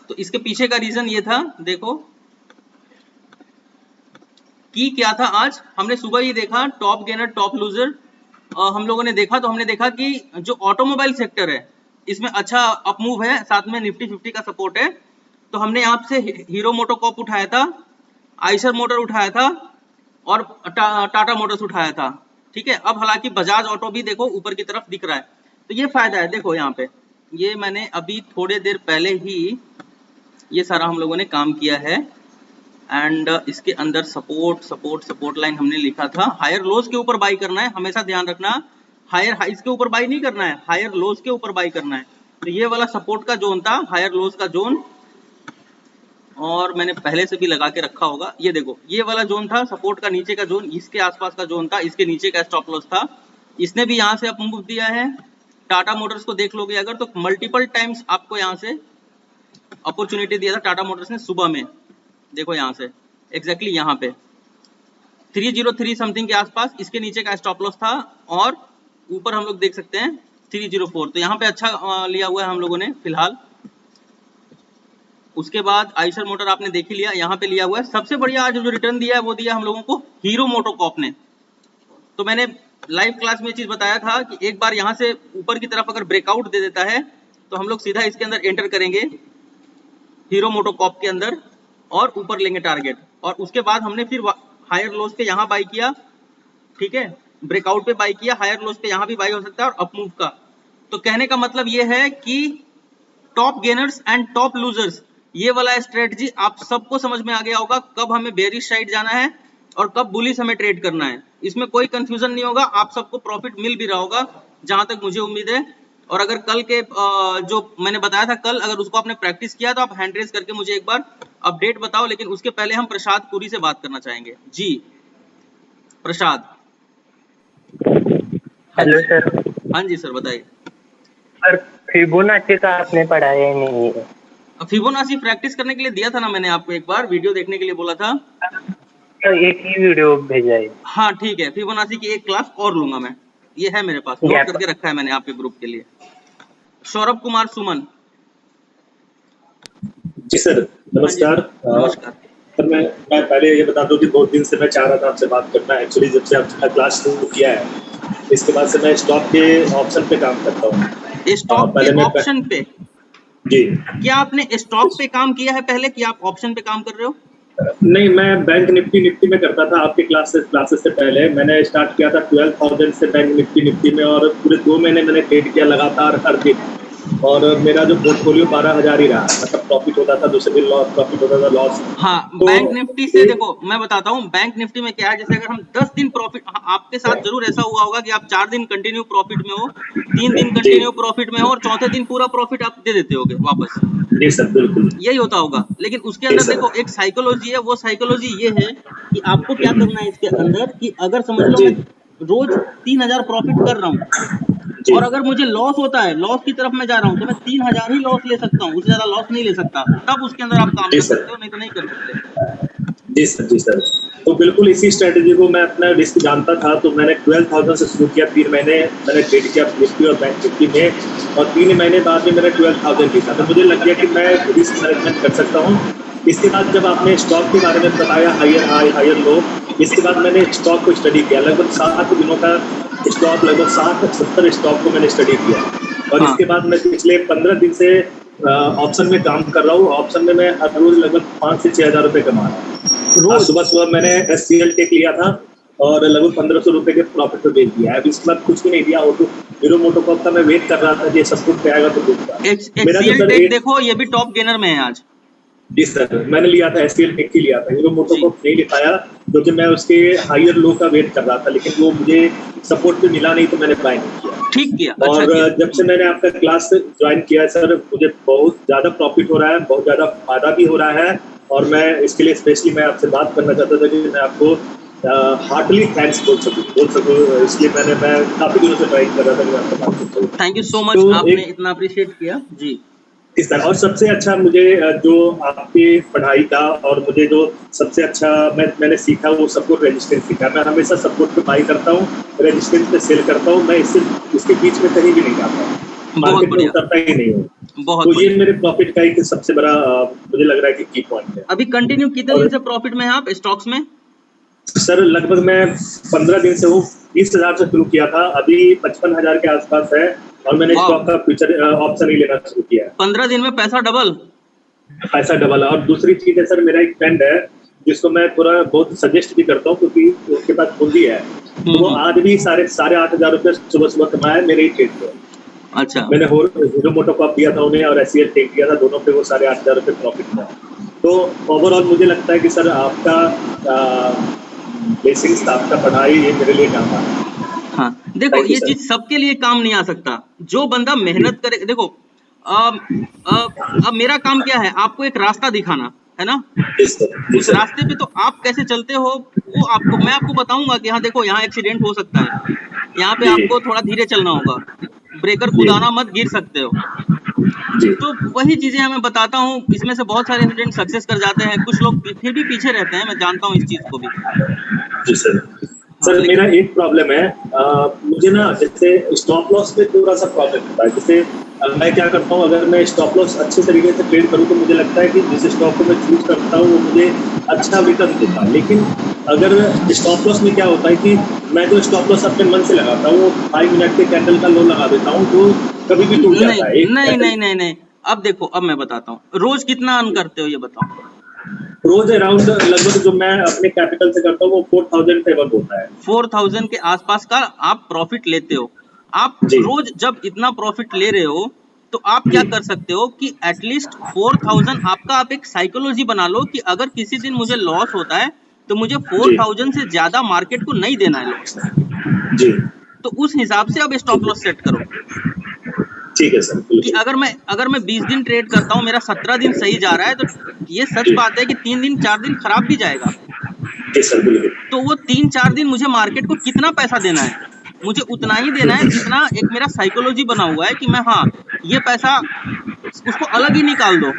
तो इसके पीछे का रीजन ये था, देखो कि क्या था, आज हमने सुबह ही देखा टॉप गेनर टॉप लूजर हम लोगों ने देखा, तो हमने देखा कि जो ऑटोमोबाइल सेक्टर है इसमें अच्छा अप मूव है, साथ में निफ्टी 50 का सपोर्ट है। तो हमने यहाँ से हीरो मोटोकॉर्प उठाया था, आइशर मोटर उठाया था और टाटा मोटर्स उठाया था, ठीक है। अब हालांकि बजाज ऑटो भी देखो ऊपर की तरफ दिख रहा है, तो ये फायदा है। देखो यहाँ पे ये मैंने अभी थोड़े देर पहले ही ये सारा हम लोगों ने काम किया है, एंड इसके अंदर सपोर्ट लाइन हमने लिखा था। हायर लोज के ऊपर बाई करना है, हमेशा ध्यान रखना, हायर हाइज के ऊपर बाई नहीं करना है, हायर लोज के ऊपर बाई करना है। तो ये वाला सपोर्ट का जोन था, हायर लोज का जोन, और मैंने पहले से भी लगा के रखा होगा। ये देखो ये वाला जोन था सपोर्ट का, नीचे का जोन, इसके आसपास का जोन था, इसके नीचे का स्टॉप लॉस था। इसने भी यहाँ से अप मूव दिया है। टाटा मोटर्स को देख लोगे अगर तो मल्टीपल टाइम्स आपको यहाँ से अपॉर्चुनिटी दिया था टाटा मोटर्स ने सुबह में। देखो यहाँ से एग्जैक्टली यहाँ पे 303 समथिंग के आसपास इसके नीचे का स्टॉप लॉस था, और ऊपर हम लोग देख सकते हैं 304। तो यहाँ पे अच्छा लिया हुआ है हम लोगों ने फिलहाल। उसके बाद आइशर मोटर आपने देख ही लिया, यहाँ पे लिया हुआ है। सबसे बढ़िया आज जो रिटर्न दिया है वो दिया हम लोगों को हीरो मोटोकॉर्प ने। तो मैंने लाइव क्लास में ये चीज बताया था कि एक बार यहाँ से ऊपर की तरफ अगर ब्रेकआउट दे देता है तो हम लोग सीधा इसके अंदर एंटर करेंगे हीरो मोटोकॉर्प के अंदर और ऊपर लेंगे टारगेट। और उसके बाद हमने फिर हायर लोज पे यहाँ बाई किया, ठीक है, ब्रेकआउट पे बाई किया, हायर लोज पे यहाँ भी बाई हो सकता है और अप मूव का। तो कहने का मतलब ये है कि top gainers and top losers, ये वाला स्ट्रेटजी आप सबको समझ में आ गया होगा, कब हमें बेरिश साइड जाना है और कब बुलिश हमें ट्रेड करना है। इसमें कोई कंफ्यूजन नहीं होगा, आप सबको प्रॉफिट मिल भी रहा होगा जहां तक मुझे उम्मीद है। और अगर कल के जो मैंने बताया था कल, अगर उसको आपने प्रैक्टिस किया तो आप हैंड रेज करके मुझे एक बार अपडेट बताओ। लेकिन उसके पहले हम प्रसाद पुरी से बात करना चाहेंगे। जी प्रसाद। Hello sir. हाँ जी सर बताइए। सर फिबोनाची का आपने पढ़ाया नहीं है। फिबोनाची प्रैक्टिस करने के लिए दिया था ना मैंने आपको, एक बार वीडियो देखने के लिए बोला था। तो एक ही वीडियो भेजा है। हाँ ठीक है, फिबोनाची की एक क्लास और लूंगा मैं, ये है मेरे पास, नोट करके रखा है मैंने आपके ग्रुप के लिए। सौरभ कुमार सुमन। जी सर नमस्कार। नमस्कार सर मैं पहले ये बता दूं कि बहुत दिन से मैं चाह रहा था आपसे बात करना। एक्चुअली जब से आपका क्लास शुरू किया है इसके बाद से मैं स्टॉक के ऑप्शन पे काम करता हूँ। स्टॉक के ऑप्शन पे? जी। क्या आपने स्टॉक पे काम किया है पहले कि आप ऑप्शन पे काम कर रहे हो? नहीं, मैं बैंक निफ्टी में करता था। आपके क्लासेस से पहले मैंने स्टार्ट किया था 12,000 से बैंक निफ्टी में, और पूरे 2 महीने मैंने ट्रेड किया लगातार हर दिन, और मेरा जो पोर्टफोलियो 12,000 ही रहा। मतलब प्रॉफिट होता था, दूसरे दिन लॉस, प्रॉफिट होता था लॉस। हाँ तो बैंक निफ्टी से देखो मैं बताता हूँ, बैंक निफ्टी में क्या है, जैसे अगर हम 10 दिन प्रॉफिट, आपके साथ जरूर ऐसा हुआ होगा कि आप 4 दिन कंटिन्यू प्रॉफिट में हो, 3 दिन कंटिन्यू प्रॉफिट में हो और चौथे दिन पूरा प्रॉफिट आप दे देते होगे वापस। जी सर बिल्कुल यही होता होगा। लेकिन उसके अंदर देखो एक साइकोलॉजी है, वो साइकोलॉजी ये है कि आपको क्या करना है इसके अंदर, कि अगर समझ लो मैं रोज 3,000 प्रॉफिट कर रहा हूँ और अगर मुझे लॉस होता है, लॉस की तरफ मैं जा रहा हूँ, तो मैं 3,000 ही लॉस ले सकता हूँ, उससे ज्यादा लॉस नहीं ले सकता। तब उसके अंदर आप काम कर सकते हो, नहीं तो नहीं कर सकते। जी सर। तो बिल्कुल इसी स्ट्रेटेजी को मैं अपना रिस्क जानता था, तो मैंने 12,000 से शुरू किया। 3 महीने मैंने ट्रेड किया निफ्टी और बैंक निफ्टी में, और 3 महीने बाद में मैंने 12,000 लिखा। तो मुझे लग गया कि मैं रिस्क मैनेजमेंट कर सकता हूँ। इसके बाद जब आपने स्टॉक के बारे में बताया, हायर हाई हायर लो, इसके बाद मैंने स्टॉक को स्टडी किया। लगभग 7 दिनों का स्टॉक, लगभग 60-70 स्टॉक को मैंने स्टडी किया। और इसके बाद मैं पिछले 15 दिन से ऑप्शन में काम कर रहा हूँ। ऑप्शन में मैं हर रोज लगभग 5 से 6 हज़ार रुपये कमा रहा हूँ। सुबह मैंने SCL टेक लिया था और लगभग 1,500 रुपये के प्रॉफिट पे बेच दिया है। अभी इसके बाद कुछ भी नहीं दिया। हीरो मोटोकॉर्प का मैं वेट कर रहा था कि सब कुछ पे आएगा तो दूंगा। SCL टेक देखो ये भी टॉप गेनर में है आज। जी सर, मैंने लिया था SCL टेक ही लिया था। हीरो मोटोकॉर्प नहीं लिखाया क्योंकि मैं उसके हायर लो का वेट कर रहा था, लेकिन वो मुझे सपोर्ट पे मिला नहीं, तो मैंने बाय नहीं किया। ठीक किया। और अच्छा किया। जब से मैंने आपका क्लास ज्वाइन किया है सर, मुझे बहुत ज्यादा प्रॉफिट हो रहा है, बहुत ज्यादा फायदा भी हो रहा है। और मैं इसके लिए स्पेशली मैं आपसे बात करना चाहता था कि मैं आपको हार्टली थैंक्स बोल सकूं। इसलिए मैं काफी दिनों से ट्राई कर रहा था कि मैं आपसे बात कर सकूं। थैंक यू सो मच, आपने इतना अप्रिशिएट किया जी। इस तरह। और सबसे अच्छा मुझे जो आपकी पढ़ाई का, और मुझे जो सबसे अच्छा मैंने सीखा वो सपोर्ट रेजिस्टेंस सीखा। मैं हमेशा सपोर्ट पे बाई करता हूँ, रेजिस्टेंस पे सेल करता हूँ। मैं इसके बीच में कहीं भी नहीं जाता, मार्केट में उतरता ही नहीं हूँ। बहुत तो ये बढ़िया। मेरे प्रॉफिट का एक सबसे बड़ा मुझे लग रहा है कि की पॉइंट है। अभी कंटिन्यू कितने दिन से प्रॉफिट में हैं आप स्टॉक्स में? सर लगभग मैं 15 दिन से हूँ। 20,000 से शुरू किया था, अभी 55,000 के आसपास है और मैंने वाह, स्टॉक का फ्यूचर ऑप्शन ही लेना शुरू किया है। 15 दिन में पैसा डबल। पैसा डबल है। और दूसरी चीज है सर, मेरा एक फ्रेंड है जिसको मैं थोड़ा बहुत सजेस्ट भी करता हूँ क्योंकि उसके पास पूंजी है, तो वो आज भी साढ़े 8,000 रुपये सुबह सुबह कमाया मेरे ही ट्रेड पे। अच्छा, मैंने हीरो मोटोकॉर्प दिया था उन्हें और एससीएल टेक दिया था, दोनों पे वो 8,500 रुपये प्रॉफिट था। तो ओवरऑल मुझे लगता है कि सर आपका बेसिक्स, आपका पढ़ाई ये मेरे लिए काम आया। हाँ देखो थैंक यू ये सर। चीज सबके लिए काम नहीं आ सकता। जो बंदा मेहनत करे, देखो अब मेरा काम क्या है, आपको एक रास्ता दिखाना है ना। जी सर, जी उस सर। रास्ते पे तो आप कैसे चलते हो वो आपको, मैं आपको बताऊंगा कि हाँ देखो यहाँ एक्सीडेंट हो सकता है, यहाँ पे जी आपको थोड़ा धीरे चलना होगा, ब्रेकर जी खुदाना मत, गिर सकते हो। जी तो वही चीजें मैं बताता हूँ। इसमें से बहुत सारे एस्टूडेंट सक्सेस कर जाते हैं, कुछ लोग फिर भी पीछे रहते हैं, मैं जानता हूँ इस चीज को भी। जी सर। हाँ सर मेरा लेकिन एक प्रॉब्लम है, मुझे ना जैसे स्टॉप लॉस में थोड़ा सा प्रॉब्लम होता है। जैसे मैं क्या करता हूँ, अगर मैं स्टॉप लॉस अच्छे तरीके से ट्रेड करूँ तो मुझे लगता है कि जिस स्टॉक को मैं चूज करता हूँ वो मुझे अच्छा रिटर्न देता है। लेकिन अगर स्टॉप लॉस में क्या होता है कि मैं जो स्टॉप लॉस अपने मन से लगाता हूँ वो 5 मिनट के कैंडल का लो लगा देता हूँ जो कभी भी टूट नहीं जाता है एक नहीं नहीं कैंडल। नहीं नहीं, अब देखो, अब मैं बताता हूँ रोज कितना अर्न करते हो ये बताओ। रोज अराउंड लगभग जो मैं अपने कैपिटल से करता हूँ वो 4,000 पे वर्क होता है। 4000 के आसपास का आप प्रॉफिट लेते हो। आप जी रोज जब इतना प्रॉफिट ले रहे हो तो आप क्या जी कर सकते हो कि एटलीस्ट 4000 आपका, आप एक साइकोलॉजी बना लो कि अगर किसी दिन मुझे लॉस होता है तो मुझे जी 4000 से ज्यादा मार्केट को नहीं देना है लॉस। जी। तो उस हिसाब से अब स्टॉप लॉस सेट करो ठीक है सर, कि बिल्कुल। अगर मैं 20 दिन ट्रेड करता हूँ, मेरा 17 दिन सही जा रहा है, तो ये सच जी बात है कि 3 दिन 4 दिन खराब भी जाएगा। जी सर, बिल्कुल। तो वो 3-4 दिन मुझे मार्केट को कितना पैसा देना है, मुझे उतना ही देना है जितना एक मेरा साइकोलॉजी बना हुआ है कि मैं, हाँ ये पैसा, उसको अलग ही निकाल दो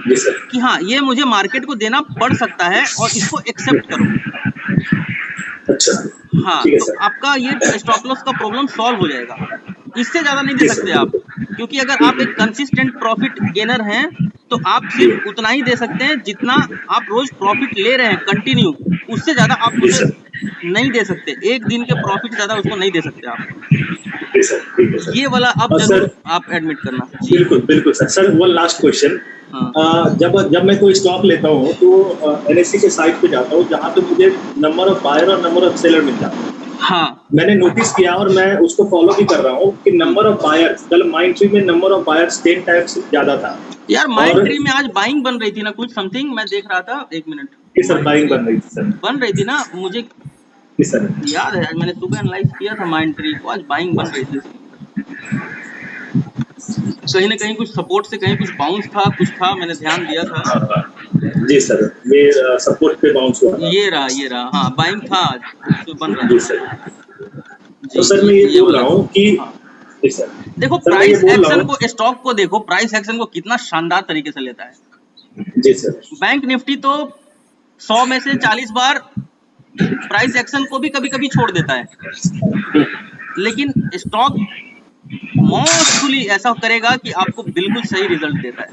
जी सर। कि हाँ ये मुझे मार्केट को देना पड़ सकता है और इसको एक्सेप्ट करो। अच्छा, हाँ ठीक है तो सर। आपका ये स्टॉप लॉस का प्रॉब्लम सॉल्व हो जाएगा। इससे ज्यादा नहीं दे जी सकते सर, आप, बिल्कुल। क्योंकि अगर आप एक कंसिस्टेंट प्रॉफिट गेनर हैं तो आप जी सिर्फ उतना ही दे सकते हैं जितना आप रोज प्रॉफिट ले रहे हैं कंटिन्यू। उससे ज्यादा आप जी उसे सर, नहीं दे सकते, एक दिन के प्रॉफिट से ज्यादा उसको नहीं दे सकते आप। जी सर, ठीक है सर। ये वाला अब और जरूर सर, आप एडमिट करना जी। बिल्कुल बिल्कुल sir. Sir one last question, हाँ जब जब मैं कोई स्टॉक लेता हूँ तो एनएससी के साइट पे जाता हूँ जहाँ पे मुझे नंबर ऑफ बायर और नंबर ऑफ सेलर मिल जाता है। हाँ मैंने नोटिस किया और मैं उसको फॉलो भी कर रहा हूँ कि हाँ। नंबर ऑफ बायर्स, कल माइंड ट्री में नंबर ऑफ बायर्स 10 टाइम्स ज्यादा था। यार माइंड और ट्री में आज बाइंग बन रही थी ना, कुछ समथिंग मैं देख रहा था, एक मिनट। ये सर माइंड बाइंग ट्री बन रही थी सर। बन रही थी ना, मुझे जी सर। याद है, आज मैंने सुबह एनालाइज किया था माइंड ट्री को, आज बाइंग बन रही थी इसकी। कहीं ना कहीं कुछ सपोर्ट से कहीं कुछ बाउंस था, कुछ था, मैंने ध्यान दिया था। जी सर, ये सपोर्ट पे बाउंस हुआ था। ये रहा, हाँ बाइंग था आज, उस पे बन रहा जी था। सर। तो जी सर जी मैं ये ये बोल वाला। रहा हूँ कि हाँ जी सर। देखो सर मैं ये प्राइस बोल रहा एक्शन हूँ। को, स्टॉक को देखो, प्राइस एक्शन को कितना शानदार तरीके से लेता है। जी सर। बैंक निफ्टी तो 100 में से 40 बार प्राइस एक्शन को भी कभी कभी छोड़ देता है, लेकिन स्टॉक मोस्टली ऐसा करेगा कि आपको बिल्कुल सही रिजल्ट देता है।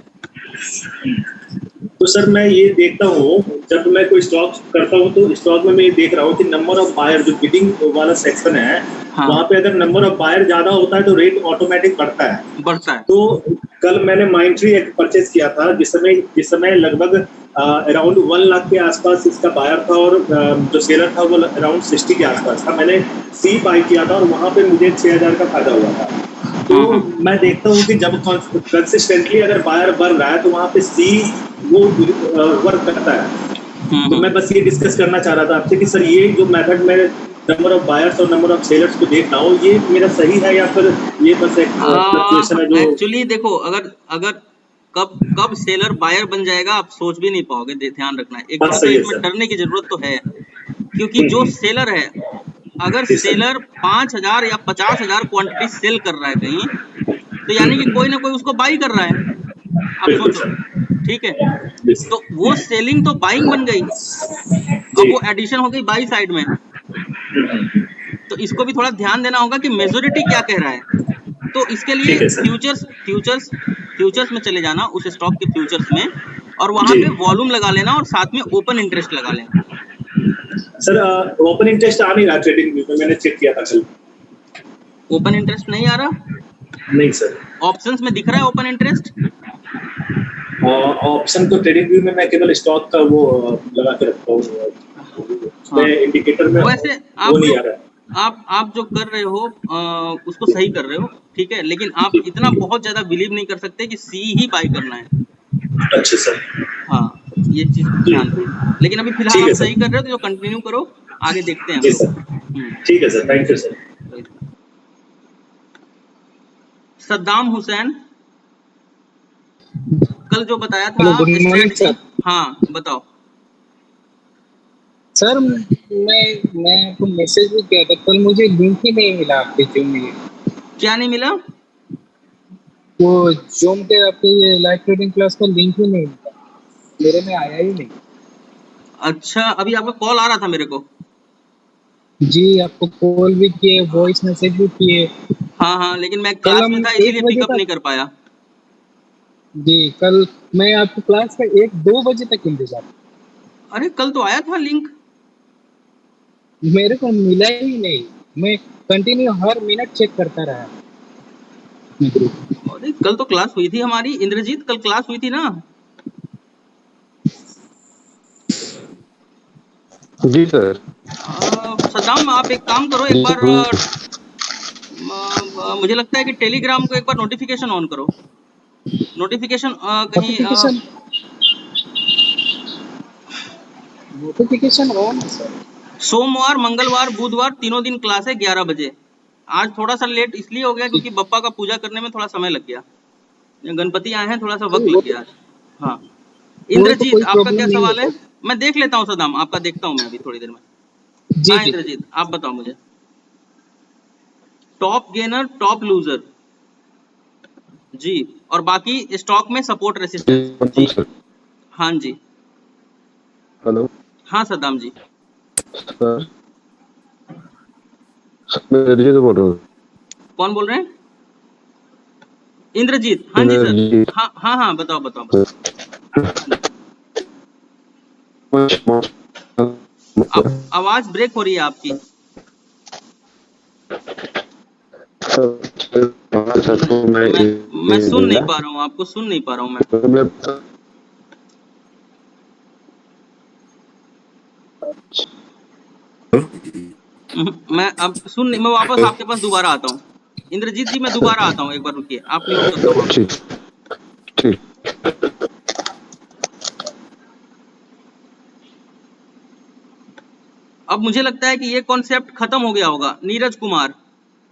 तो सर मैं ये देखता हूँ जब मैं कोई स्टॉक करता हूँ तो स्टॉक में मैं ये देख रहा हूँ कि नंबर ऑफ बायर, जो बिडिंग वाला सेक्शन है हाँ वहाँ पे अगर नंबर ऑफ बायर ज्यादा होता है तो रेट ऑटोमेटिक बढ़ता है। बढ़ता है। तो कल मैंने माइंड ट्री एक परचेज किया था जिस समय लगभग अराउंड 1 लाख के आसपास इसका बायर था और जो सेलर था वो अराउंड 60 के आसपास था। मैंने सी बाई किया था और वहाँ पे मुझे 6,000 का फायदा हुआ था। तो मैं देखता हूँ कि जब कंसिस्टेंटली अगर बायर बढ़ रहा है तो वहाँ पे सी वो वर्क करता है। तो मैं बस ये डिस्कस करना चाह रहा था आपसे कि सर ये जो मेथड में नंबर ऑफ बायर्स और नंबर ऑफ सेलर्स को देख रहा हूँ ये मेरा सही है या फिर ये बस एक फ्लक्चुएशन है जो। एक्चुअली देखो, अगर अगर कब कब सेलर बायर बन जाएगा आप सोच भी नहीं पाओगे, ध्यान रखना है। एक बात थोड़ा सा सही है इसमें सर। डरने की जरूरत तो है, क्योंकि जो सेलर है, अगर जी सर, सेलर 5,000 या 50,000 क्वांटिटी सेल कर रहा है कहीं, तो यानी कि कोई ना कोई उसको बाई कर रहा है। आप बिल्कुल सोचो, सर। ठीक है, जी सर। तो वो सेलिंग तो बाइंग बन गई, अब जी वो एडिशन हो गई बाई साइड में। तो इसको भी थोड़ा ध्यान देना होगा कि मेजोरिटी क्या कह रहा है। तो इसके लिए ठीक है सर। फ्यूचर्स फ्यूचर्स फ्यूचर्स में चले जाना, उस स्टॉक के फ्यूचर्स में, और वहां जी पे वॉल्यूम लगा लेना और साथ में ओपन इंटरेस्ट लगा लेना। सर, ओपन इंटरेस्ट आ नहीं रहा ट्रेडिंग व्यू में, मैंने चेक किया था कल। ओपन इंटरेस्ट नहीं आ रहा? नहीं सर। ऑप्शंस में दिख रहा है ओपन इंटरेस्ट? ऑप्शन तो ट्रेडिंग व्यू में मैं केवल स्टॉक का वो लगा के रखता हूँ, हाँ, उसमें इंडिकेटर में वैसे वो नहीं आ रहा है। आप जो कर रहे हो उसको सही कर रहे हो, ठीक है, लेकिन आप इतना बहुत ज्यादा बिलीव नहीं कर सकते कि सी ही बाय करना है। अच्छा सर। हाँ, ये चीज जी ध्यान रखो, लेकिन अभी फिलहाल ठीक आप है सही सर। कर रहे हो तो जो कंटिन्यू करो, आगे देखते हैं हम जी लोग। सर, ठीक है sir, thank you sir. Saddam Hussain, कल जो बताया था हेलो, आप गुड मॉर्निंग स्ट्रेटजी, सर। हाँ बताओ। सर मैं आपको मैसेज भी किया था, कल मुझे लिंक ही नहीं मिला आपके जूम में। क्या नहीं मिला? वो जूम के आपके ये लाइव ट्रेडिंग क्लास का लिंक ही नहीं मिला, मेरे में आया ही नहीं। अच्छा, अभी आपका कॉल आ रहा था मेरे को। जी, आपको कॉल भी किए, वॉइस मैसेज भी किए। हाँ हाँ, लेकिन मैं कल क्लास में हम था एक इसीलिए बजे पिकअप नहीं तक कर पाया। जी, कल मैं आपको क्लास का 1-2 बजे तक इंतजार, अरे कल तो आया था लिंक। मेरे को मिला ही नहीं। मैं कंटिन्यू हर मिनट चेक करता रहा ग्रुप। अरे कल तो क्लास हुई थी हमारी, इंद्रजीत कल क्लास हुई थी ना? जी सर। सद्दाम, आप एक काम करो, एक जी बार सर। मुझे लगता है कि टेलीग्राम को एक बार नोटिफिकेशन ऑन करो। नोटिफिकेशन कहीं नोटिफिकेशन नोटिफिकेशन ऑन है सर। सोमवार, मंगलवार, बुधवार तीनों दिन क्लास है 11 बजे। आज थोड़ा सा लेट इसलिए हो गया क्योंकि बप्पा का पूजा करने में थोड़ा समय लग गया, गणपति आए हैं, थोड़ा सा वक्त वो लग तो गया आज। हाँ, वो तो इंद्रजीत कोई आपका प्रॉब्लम क्या नहीं है सवाल है? सर। मैं देख लेता हूँ सद्दाम, आपका देखता हूँ मैं अभी थोड़ी देर में। जी हाँ जी। इंद्रजीत, आप बताओ मुझे। टॉप गेनर, टॉप लूजर, जी, और बाकी स्टॉक में सपोर्ट रेसिस्टेंस, जी। सर। हाँ जी। हेलो हाँ सद्दाम जी। सर, मैं रजित बोल रहा हूँ। कौन बोल रहे हैं? इंद्रजीत, हाँ जी सर। इंद्रजीत। हाँ हाँ हाँ, बताओ बताओ बताओ। हाँ जी। अब आवाज ब्रेक हो रही है आपकी। मैं सुन नहीं पा रहा हूँ, आपको सुन नहीं पा रहा हूँ मैं। मैं अब सुन नहीं, मैं वापस आपके पास दोबारा आता हूँ। इंद्रजीत जी, मैं दोबारा आता हूँ, एक बार रुकिए, आप म्यूट कर दो वहाँ पे। ठीक ठीक। अब मुझे लगता है कि ये कॉन्सेप्ट खत्म हो गया होगा, नीरज कुमार,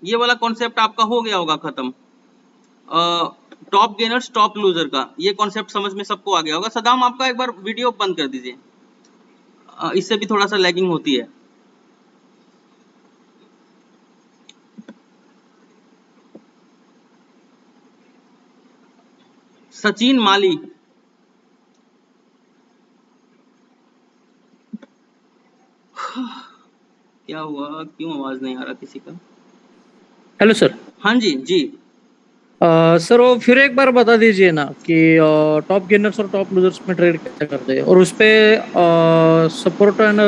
ये वाला कॉन्सेप्ट आपका हो गया होगा खत्म। टॉप गेनर्स टॉप लूजर का ये कॉन्सेप्ट समझ में सबको आ गया होगा। सदाम, आपका एक बार वीडियो बंद कर दीजिए, इससे भी थोड़ा सा लैगिंग होती है। सचिन माली, क्या हुआ, क्यों आवाज नहीं आ रहा किसी का? Hello sir. हाँ जी जी। सर वो फिर एक बार बता दीजिए ना कि टॉप गेनर्स और टॉप लूजर्स में ट्रेड कैसे करते हैं, और उस पे सपोर्ट एंड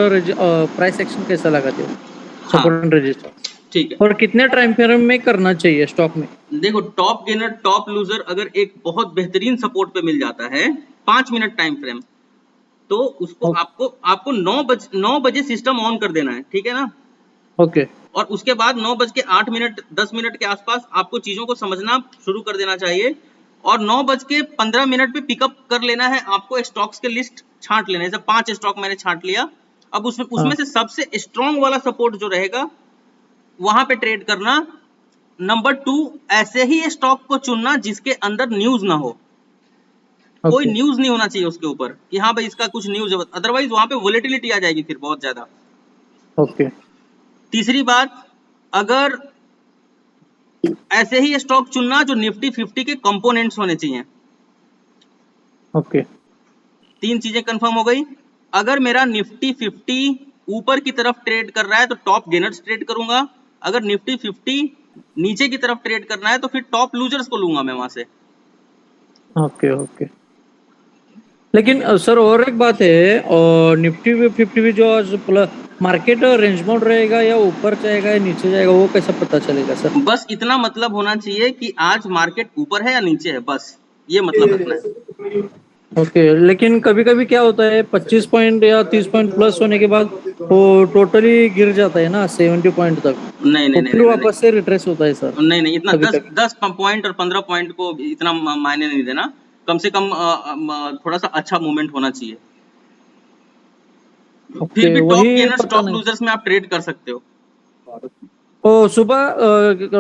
प्राइस एक्शन कैसा लगाते हो, हाँ सपोर्ट एंड रेजिस्टेंस, ठीक है। और कितने टाइम फ्रेम में करना चाहिए स्टॉक में। देखो, टॉप गेनर टॉप लूजर अगर एक बहुत बेहतरीन सपोर्ट पे मिल जाता है 5 मिनट टाइम फ्रेम, तो उसको आपको आपको 9 बजे सिस्टम ऑन कर देना है, ठीक है ना? ओके। और उसके बाद 9:08 10 मिनट के आसपास आपको चीजों को समझना शुरू कर देना चाहिए, और 9:15 पे पिकअप कर लेना है आपको। स्टॉक्स के लिस्ट छांट लेना है, जैसे 5 स्टॉक मैंने छांट लिया। अब उसमें से सबसे स्ट्रॉन्ग वाला सपोर्ट जो रहेगा वहां पे ट्रेड करना। नंबर 2, ऐसे ही स्टॉक को चुनना जिसके अंदर न्यूज ना हो, कोई न्यूज नहीं होना चाहिए उसके ऊपर कि हाँ भाई इसका कुछ न्यूज है, अदरवाइज वहां पे वोलेटिलिटी आ जाएगी फिर बहुत ज्यादा। ओके। तीसरी बात, अगर ऐसे ही स्टॉक चुनना जो निफ्टी 50 के कंपोनेंट्स होने चाहिए। ओके। 3 चीजें कंफर्म हो गई। अगर मेरा निफ्टी 50 ऊपर की तरफ ट्रेड कर रहा है तो टॉप गेनर्स ट्रेड करूंगा, अगर निफ्टी 50 नीचे की तरफ ट्रेड करना है तो फिर टॉप लूजर्स को लूंगा मैं वहां से। Okay okay. लेकिन सर और एक बात है, और निफ्टी भी 50 भी जो आज मार्केट रेंज मोड रहेगा या ऊपर जाएगा या नीचे जाएगा, वो कैसा पता चलेगा सर? बस इतना मतलब होना चाहिए कि आज मार्केट ऊपर है या नीचे है, बस ये मतलब रखना है। ओके, लेकिन कभी कभी क्या होता है 25 पॉइंट या 30 पॉइंट प्लस होने के बाद वो टोटली गिर जाता है ना 70 पॉइंट तक, नहीं तो नहीं नहीं फिर नहीं वापस से रिट्रेस होता है सर नहीं नहीं, इतना कभी 10 कभी। 10 पॉइंट और 15 पॉइंट को इतना मायने नहीं देना। कम से कम थोड़ा सा अच्छा मूवमेंट होना चाहिए। फिर ओके, भी टॉप वही गेनर्स पता टॉप नहीं। लूजर्स में आप ट्रेड कर सकते हो। ओ सुबह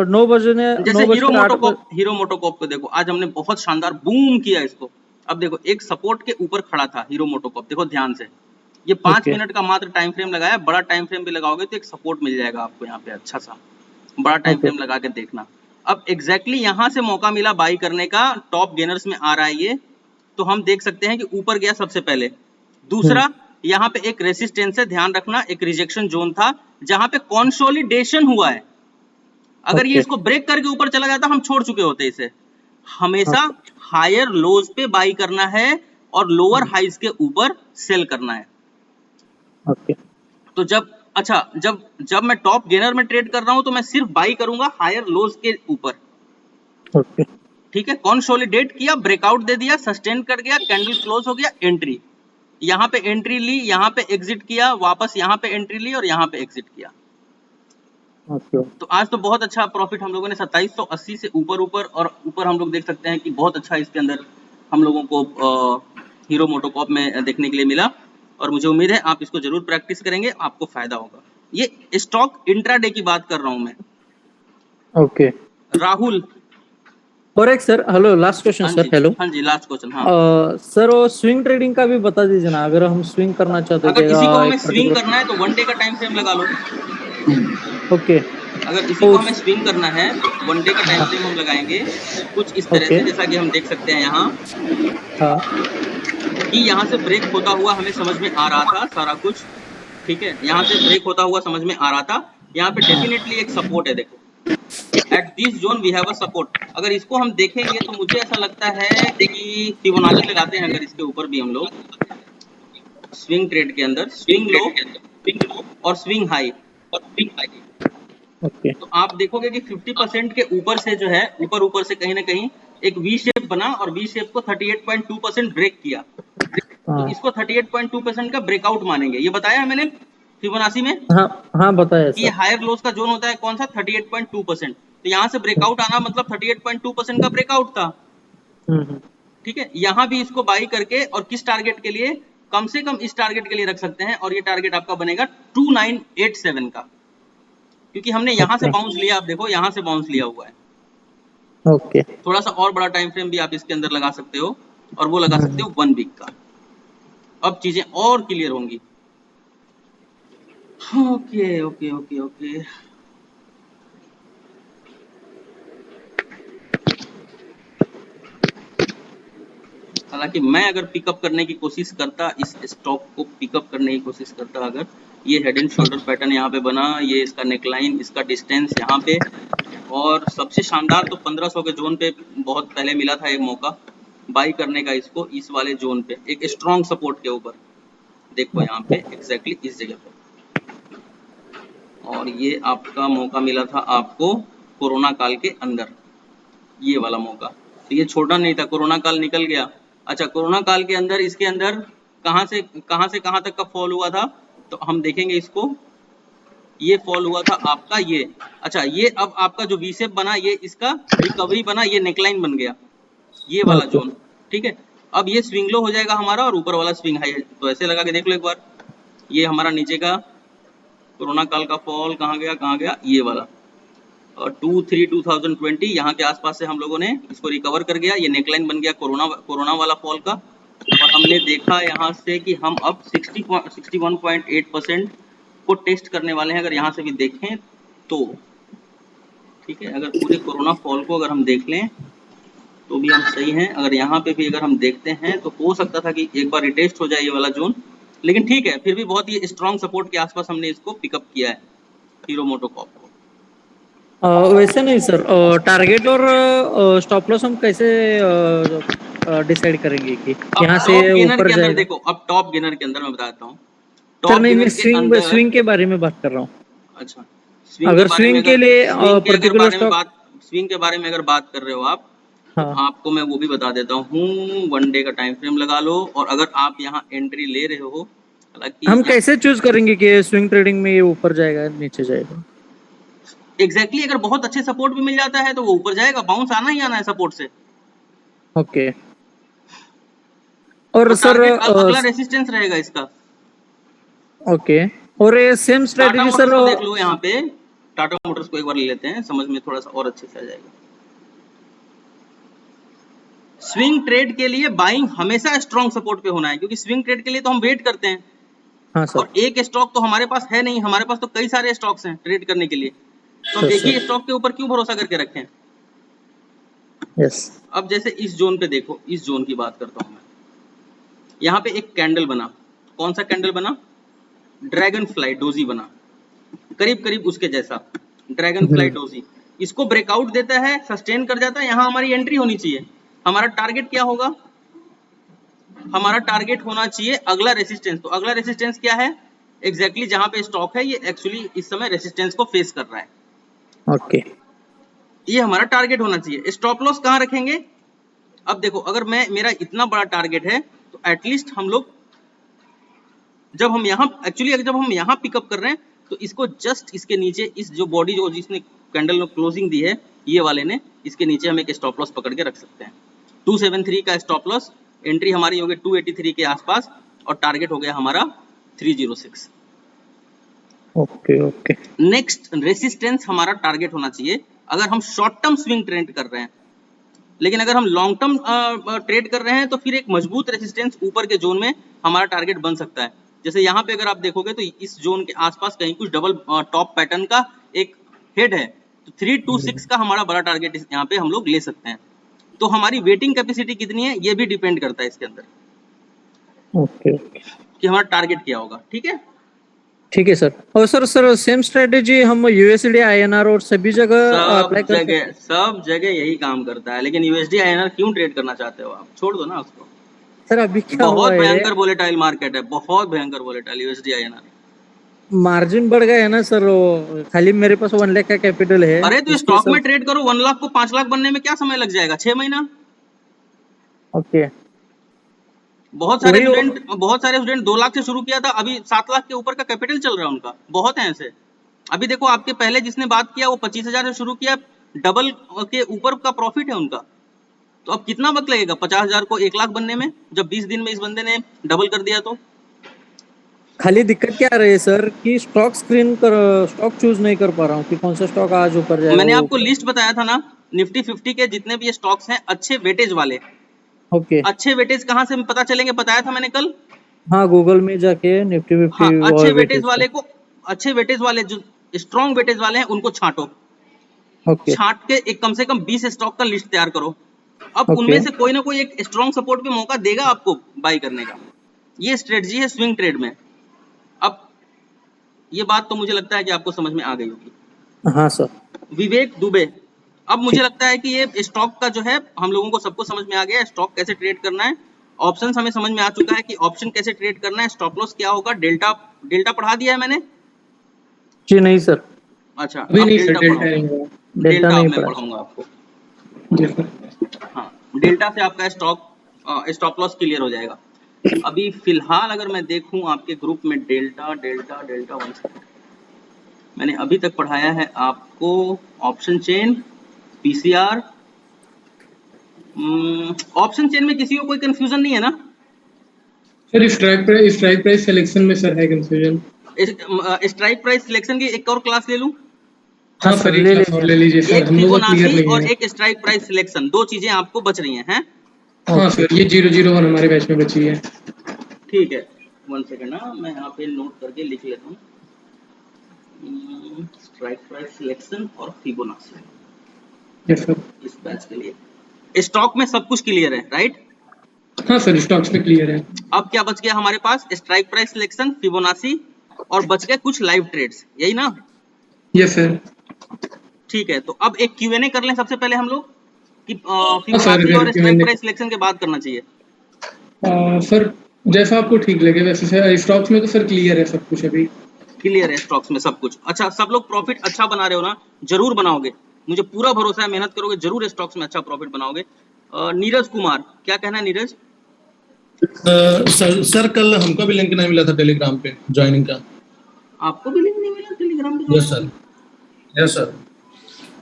9 बजे ने जैसे 9 बजकर 8 हीरो मोटोकॉप को देखो, आज हमने बहुत शानदार बूम किया इसको। अब देखो एक सपोर्ट के ऊपर खड़ा था हीरो मोटोकॉप, देखो ध्यान से। ये 5 ओके मिनट का मात्र टाइम फ्रेम लगाया, बड़ा टाइम फ्रेम भी लगाओगे तो एक सपोर्ट मिल जाएगा आपको यहाँ पे अच्छा सा। बड़ा टाइम ओके। फ्रेम लगा के देखना। अब एग्जैक्टली यहाँ से मौका मिला बाई करने का, टॉप गेनर्स में आ रहा है ये, तो हम देख सकते हैं कि ऊपर गया सबसे पहले। दूसरा, यहाँ पे एक रेसिस्टेंस है, ध्यान रखना, एक रिजेक्शन जोन था जहां पे कंसोलिडेशन हुआ है। अगर ये ओके इसको ब्रेक करके ऊपर चला जाता हम छोड़ चुके होते इसे। हमेशा हायर लोज पे बाई करना है और लोअर हाइज के ऊपर सेल करना है। ओके तो जब मैं टॉप गेनर में ट्रेड कर रहा हूं तो मैं सिर्फ बाई करूंगा हायर लोज के ऊपर। ओके ठीक है, कंसोलिडेट किया, ब्रेकआउट दे दिया, सस्टेन कर गया, कैंडल क्लोज हो गया, एंट्री। यहाँ पे एंट्री ली, यहाँ पे एग्जिट किया, वापस यहाँ पे एंट्री ली और यहाँ पे एग्जिट किया। ओके। तो आज तो बहुत अच्छा प्रॉफिट हम लोगों ने 2780 से ऊपर और ऊपर हम लोग देख सकते हैं कि बहुत अच्छा इसके अंदर हम लोगों को हीरो मोटोकॉप में देखने के लिए मिला। और मुझे उम्मीद है आप इसको जरूर प्रैक्टिस करेंगे, आपको फायदा होगा। ये स्टॉक इंट्राडे की बात कर रहा हूं मैं। ओके। राहुल। और एक sir, hello, last question sir, hello. हाँ जी, लास्ट क्वेश्चन। हाँ, सर वो स्विंग ट्रेडिंग का भी बता दीजिए ना, अगर हम स्विंग करना चाहते अगर थे इसी को हमें एक स्विंग पर्टिकुलर। करना है तो 1 डे का टाइम फ्रेम लगा लो। ओके। अगर इसी तो को हमें स्विंग करना है तो 1 डे का टाइम फ्रेम हम लगाएंगे कुछ इस तरह ओके। से, जैसा कि हम देख सकते हैं यहाँ हाँ कि यहाँ से ब्रेक होता हुआ हमें समझ में आ रहा था सारा कुछ। ठीक है, यहाँ से ब्रेक होता हुआ समझ में आ रहा था। यहाँ पे डेफिनेटली एक सपोर्ट है, देखो at this zone we have a support. अगर इसको हम देखेंगे तो मुझे ऐसा लगता है कि फिबोनाची लगाते हैं अगर इसके ऊपर भी हम लोग स्विंग ट्रेड के अंदर, स्विंग लो और स्विंग हाई। ओके। तो आप देखोगे कि 50% के ऊपर से जो है, ऊपर से कहीं ना कहीं एक वी शेप बना और वी शेप को 38.2% ब्रेक किया। तो हाँ इसको 38.2% का ब्रेकआउट मानेंगे। ये बताया है मैंने फिबोनाची में हाँ हाँ, बताया कि ये सर। हायर लोज का जोन होता है कौन सा, 38.2%। तो यहाँ से ब्रेकआउट आना मतलब 38.2% का ब्रेकआउट था। हम्म। ठीक है, यहाँ भी इसको बाई करके और किस टारगेट के लिए, कम से कम इस टारगेट के लिए रख सकते हैं और ये टारगेट आपका बनेगा 2987 का, क्योंकि हमने यहाँ से ओके बाउंस लिया। आप देखो यहाँ से बाउंस लिया हुआ है। ओके। थोड़ा सा और बड़ा टाइम फ्रेम भी आप इसके अंदर लगा सकते हो और वो लगा सकते हो 1 वीक का। अब चीजें और क्लियर होंगी। Okay okay okay okay. हालांकि मैं अगर पिकअप करने की कोशिश करता, इस स्टॉक को पिकअप करने की कोशिश करता, अगर ये हेड एंड शोल्डर पैटर्न यहाँ पे बना, ये इसका नेकलाइन, इसका डिस्टेंस यहाँ पे, और सबसे शानदार तो 1500 के जोन पे बहुत पहले मिला था एक मौका बाई करने का इसको, इस वाले जोन पे एक स्ट्रॉन्ग सपोर्ट के ऊपर। देखो यहाँ पे एग्जैक्टली इस जगह पे, और ये आपका मौका मिला था आपको कोरोना काल के अंदर, ये वाला मौका। तो ये छोटा नहीं था, कोरोना काल निकल गया। अच्छा, कोरोना काल के अंदर इसके अंदर कहाँ से कहाँ तक का फॉल हुआ था, तो हम देखेंगे इसको। ये फॉल हुआ था आपका ये। अच्छा, ये अब आपका जो वी शेप बना, ये इसका रिकवरी बना, ये नेकलाइन बन गया, ये वाला ओके जोन। ठीक है, अब ये स्विंग लो हो जाएगा हमारा और ऊपर वाला स्विंग हाई। तो ऐसे लगा के देख लो एक बार, ये हमारा नीचे का कोरोना काल का फॉल कहाँ गया, ये वाला। और 2/3/2020 यहाँ के आसपास से हम लोगों ने इसको रिकवर कर गया, ये नेकलाइन बन गया कोरोना वाला फॉल का। और हमने देखा यहाँ से कि हम अब 61.8% को टेस्ट करने वाले हैं, अगर यहाँ से भी देखें तो। ठीक है, अगर पूरे कोरोना फॉल को अगर हम देख लें तो भी हम सही हैं। अगर यहाँ पे भी अगर हम देखते हैं तो हो सकता था कि एक बार रिटेस्ट हो जाए ये वाला जोन, लेकिन ठीक है, फिर भी बहुत ही स्ट्रॉन्ग सपोर्ट के आसपास हमने इसको पिकअप किया है हीरो मोटोकॉप को। वैसे नहीं सर, टारगेट और स्टॉप लॉस हम कैसे डिसाइड करेंगे कि अब यहाँ से टॉप गेनर ऊपर के अंदर जाएगा? देखो, अब टॉप गेनर के अंदर मैं बताता हूँ। सर टॉप नहीं, मैं गेनर के स्विंग अंदर, स्विंग के बारे में बात कर रहा हूँ। अच्छा, स्विंग के अगर बारे में स्विंग के अगर लिए स्विंग के अगर पर्टिकुलर बारे में स्टॉक, बात स्विंग के बारे में अगर बात कर रहे हो आप, तो हाँ, आपको मैं वो भी बता देता हूँ। 1 डे का टाइम फ्रेम लगा लो, और अगर आप यहाँ एंट्री ले रहे हो, हालांकि हम कैसे चूज करेंगे कि स्विंग ट्रेडिंग में ये ऊपर जाएगा नीचे जाएगा? एग्जैक्टली अगर बहुत अच्छे सपोर्ट भी मिल जाता है तो वो ऊपर जाएगा, बाउंस आना ही आना है सपोर्ट से। ओके। और और सर टारगेट अगला रेसिस्टेंस रहेगा इसका। ओके, और ये same Tata strategy Motors sir? को देख लो, यहाँ पे टाटा मोटर्स को एक बार ले लेते हैं, समझ में थोड़ा सा और अच्छे से आ जाएगा। स्विंग ट्रेड के लिए बाइंग हमेशा स्ट्रॉन्ग सपोर्ट पे होना है, क्योंकि स्विंग ट्रेड के लिए तो हम वेट करते हैं, हाँ सर। और एक स्टॉक तो हमारे पास है नहीं, हमारे पास तो कई सारे स्टॉक्स हैं ट्रेड करने के लिए, तो हम एक ही सर स्टॉक के ऊपर क्यों भरोसा करके रखें। यस। अब जैसे इस जोन पे देखो, इस जोन की बात करता हूं मैं, यहाँ पे एक कैंडल बना, कौन सा कैंडल बना? ड्रैगन फ्लाई डोजी बना, करीब करीब उसके जैसा ड्रैगन फ्लाई डोजी। इसको ब्रेकआउट देता है, सस्टेन कर जाता है, यहाँ हमारी एंट्री होनी चाहिए। हमारा टारगेट क्या होगा? हमारा टारगेट होना चाहिए अगला रेसिस्टेंस। तो अगला रेसिस्टेंस क्या है? एग्जैक्टली जहां पे स्टॉक है, ये एक्चुअली इस समय रेसिस्टेंस को फेस कर रहा है। ओके, ये हमारा टारगेट होना चाहिए। स्टॉप लॉस कहाँ रखेंगे? अब देखो, अगर मेरा इतना बड़ा टारगेट है, तो एटलीस्ट हम लोग जब हम यहाँ पिकअप कर रहे हैं, तो इसको जस्ट इसके नीचे, इस जो बॉडी जो जिसने कैंडल में क्लोजिंग दी है, ये वाले ने, इसके नीचे हम एक स्टॉप लॉस पकड़ के रख सकते हैं। 273 का स्टॉप लॉस, एंट्री हमारी हो गई 283 के आसपास, और टारगेट हो गया हमारा 306। Okay, okay. नेक्स्ट रेसिस्टेंस हमारा टारगेट होना चाहिए अगर हम शॉर्ट टर्म स्विंग ट्रेड कर रहे हैं। लेकिन अगर हम लॉन्ग टर्म ट्रेड कर रहे हैं, तो फिर एक मजबूत रेसिस्टेंस ऊपर के जोन में हमारा टारगेट बन सकता है। जैसे यहाँ पे अगर आप देखोगे, तो इस जोन के आसपास कहीं कुछ डबल टॉप पैटर्न का एक हेड है, तो 326 का हमारा बड़ा टारगेट यहाँ पे हम लोग ले सकते हैं। तो हमारी वेटिंग कैपेसिटी कितनी है, ये भी डिपेंड करता है इसके अंदर, ओके, कि हमारा टारगेट क्या होगा। ठीक है, ठीक है सर। और सर सेम स्ट्रेटेजी हम यूएसडी आईएनआर और सभी जगह अप्लाई कर सकते हैं? सब जगह यही काम करता है। लेकिन यूएसडी आईएनआर क्यों ट्रेड करना चाहते हो आप? छोड़ दो ना उसको। सर अभी क्या हुआ बहुत है, भयंकर वोलेटाइल मार्केट है, बहुत भयंकर वोलेटाइल यूएसडी आईएनआर। मार्जिन बढ़ गया है ना सर। वो खाली मेरे पास 1 लाख का कैपिटल है, अरे तो उसके स्टॉक में सब। ट्रेड करो, 1 लाख को 5 लाख बनने में क्या समय लग जाएगा? 6 महीना। ओके, बहुत सारे स्टूडेंट 2 लाख से शुरू किया था, अभी 7 लाख के ऊपर का कैपिटल चल रहा है उनका। बहुत है ऐसे। अभी देखो, आपके पहले जिसने बात किया वो 25,000 से शुरू किया, डबल के ऊपर का प्रॉफिट है उनका। तो अब कितना वक्त लगेगा 50,000 को 1 लाख बनने में, जब 20 दिन में इस बंदे ने डबल कर दिया? तो खाली दिक्कत क्या रही है सर कि स्टॉक चूज नहीं कर पा रहा हूँ कि कौन सा स्टॉक आज ऊपर जाएगा, मैंने वो आपको ऊपर। लिस्ट बताया था ना, निफ्टी 50 के जितने भी स्टॉक्स हैं अच्छे वेटेज वाले। ओके, अच्छे वेटेज कहाँ से पता चलेंगे, बताया था मैंने कल। हाँ, गूगल में जाके निफ्टी हाँ, 50 अच्छे और वेटेज वेटेज वाले को, अच्छे वेटेज वाले जो स्ट्रॉन्ग वेटेज वाले हैं उनको छांटो। ओके, छांट के एक कम से कम 20 स्टॉक का लिस्ट तैयार करो। अब ओके, उनमें से कोई ना कोई एक स्ट्रॉन्ग सपोर्ट पे मौका देगा आपको बाई करने का। ये स्ट्रेटजी है स्विंग ट्रेड में। अब ये बात तो मुझे लगता है कि आपको समझ में आ गई होगी। हाँ सर। विवेक दुबे, अब मुझे ठीक, लगता है कि ये स्टॉक का जो है हम लोगों को सबको समझ में आ गया है, स्टॉक कैसे ट्रेड करना है। ऑप्शंस हमें समझ में आ चुका है कि ऑप्शन कैसे ट्रेड करना है, स्टॉप लॉस क्या होगा, डेल्टा पढ़ा दिया है मैंने। जी नहीं सर, अच्छा, अभी अब नहीं सर, डेल्टा डेल्टा पढ़ाऊंगा। नहीं हुआ। डेल्टा डेल्टा अब नहीं मैं पड़ा। पढ़ाऊंगा आपको। जी सर। हाँ, डेल्टा से आपका स्टॉप लॉस क्लियर हो जाएगा। अभी फिलहाल अगर मैं देखूं आपके ग्रुप में डेल्टा 1 सेकंड, मैंने अभी तक पढ़ाया है आपको option chain, PCR. Option chain में किसी को कोई कंफ्यूजन नहीं है ना? सर स्ट्राइक प्राइस सिलेक्शन में सर है कंफ्यूजन। स्ट्राइक प्राइस सिलेक्शन की एक और क्लास ले लूं? हाँ सर, एक क्लास और ले लीजिए सर, एक हम लोग का क्लियर फिबोनाची नहीं और है। एक स्ट्राइक प्राइस सिलेक्शन, 2 चीजें आपको बच रही हैं। हाँ सर, ये 001 हमारे बैच में बची है। ठीक है, 1 सेकंड ना, मैं यहाँ पे नोट करके लिख लेता हूँ। स्ट्राइक प्राइस सिलेक्शन और फिबोनाची यस सर। इस बैच के लिए। स्टॉक में सब कुछ क्लियर है, राइट? हाँ सर, स्टॉक्स में क्लियर है। अब क्या बच गया हमारे पास? स्ट्राइक प्राइस सिलेक्शन, फिबोनाची, और बच गए कुछ लाइव ट्रेड्स, यही ना? Yes sir. ठीक है, तो अब एक Q&A कर लें सबसे पहले हम लोग। कि फिबोनाची और स्ट्राइक प्राइस सिलेक्शन के बाद करना चाहिए? सर जैसा आपको ठीक लगे वैसे। सर स्टॉक्स में तो सर क्लियर है सब कुछ अभी। क्लियर है स्टॉक्स में सब कुछ? अच्छा, सब लोग प्रॉफिट अच्छा बना रहे हो ना? जरूर बनाओगे, मुझे पूरा भरोसा है, मेहनत करोगे जरूर स्टॉक्स में अच्छा प्रॉफिट बनाओगे। नीरज कुमार, क्या कहना है नीरज? सर कल हमको भी लिंक नहीं मिला था टेलीग्राम पे ज्वाइनिंग का। आपको भी लिंक नहीं मिला टेलीग्राम पे? Yes sir, yes sir,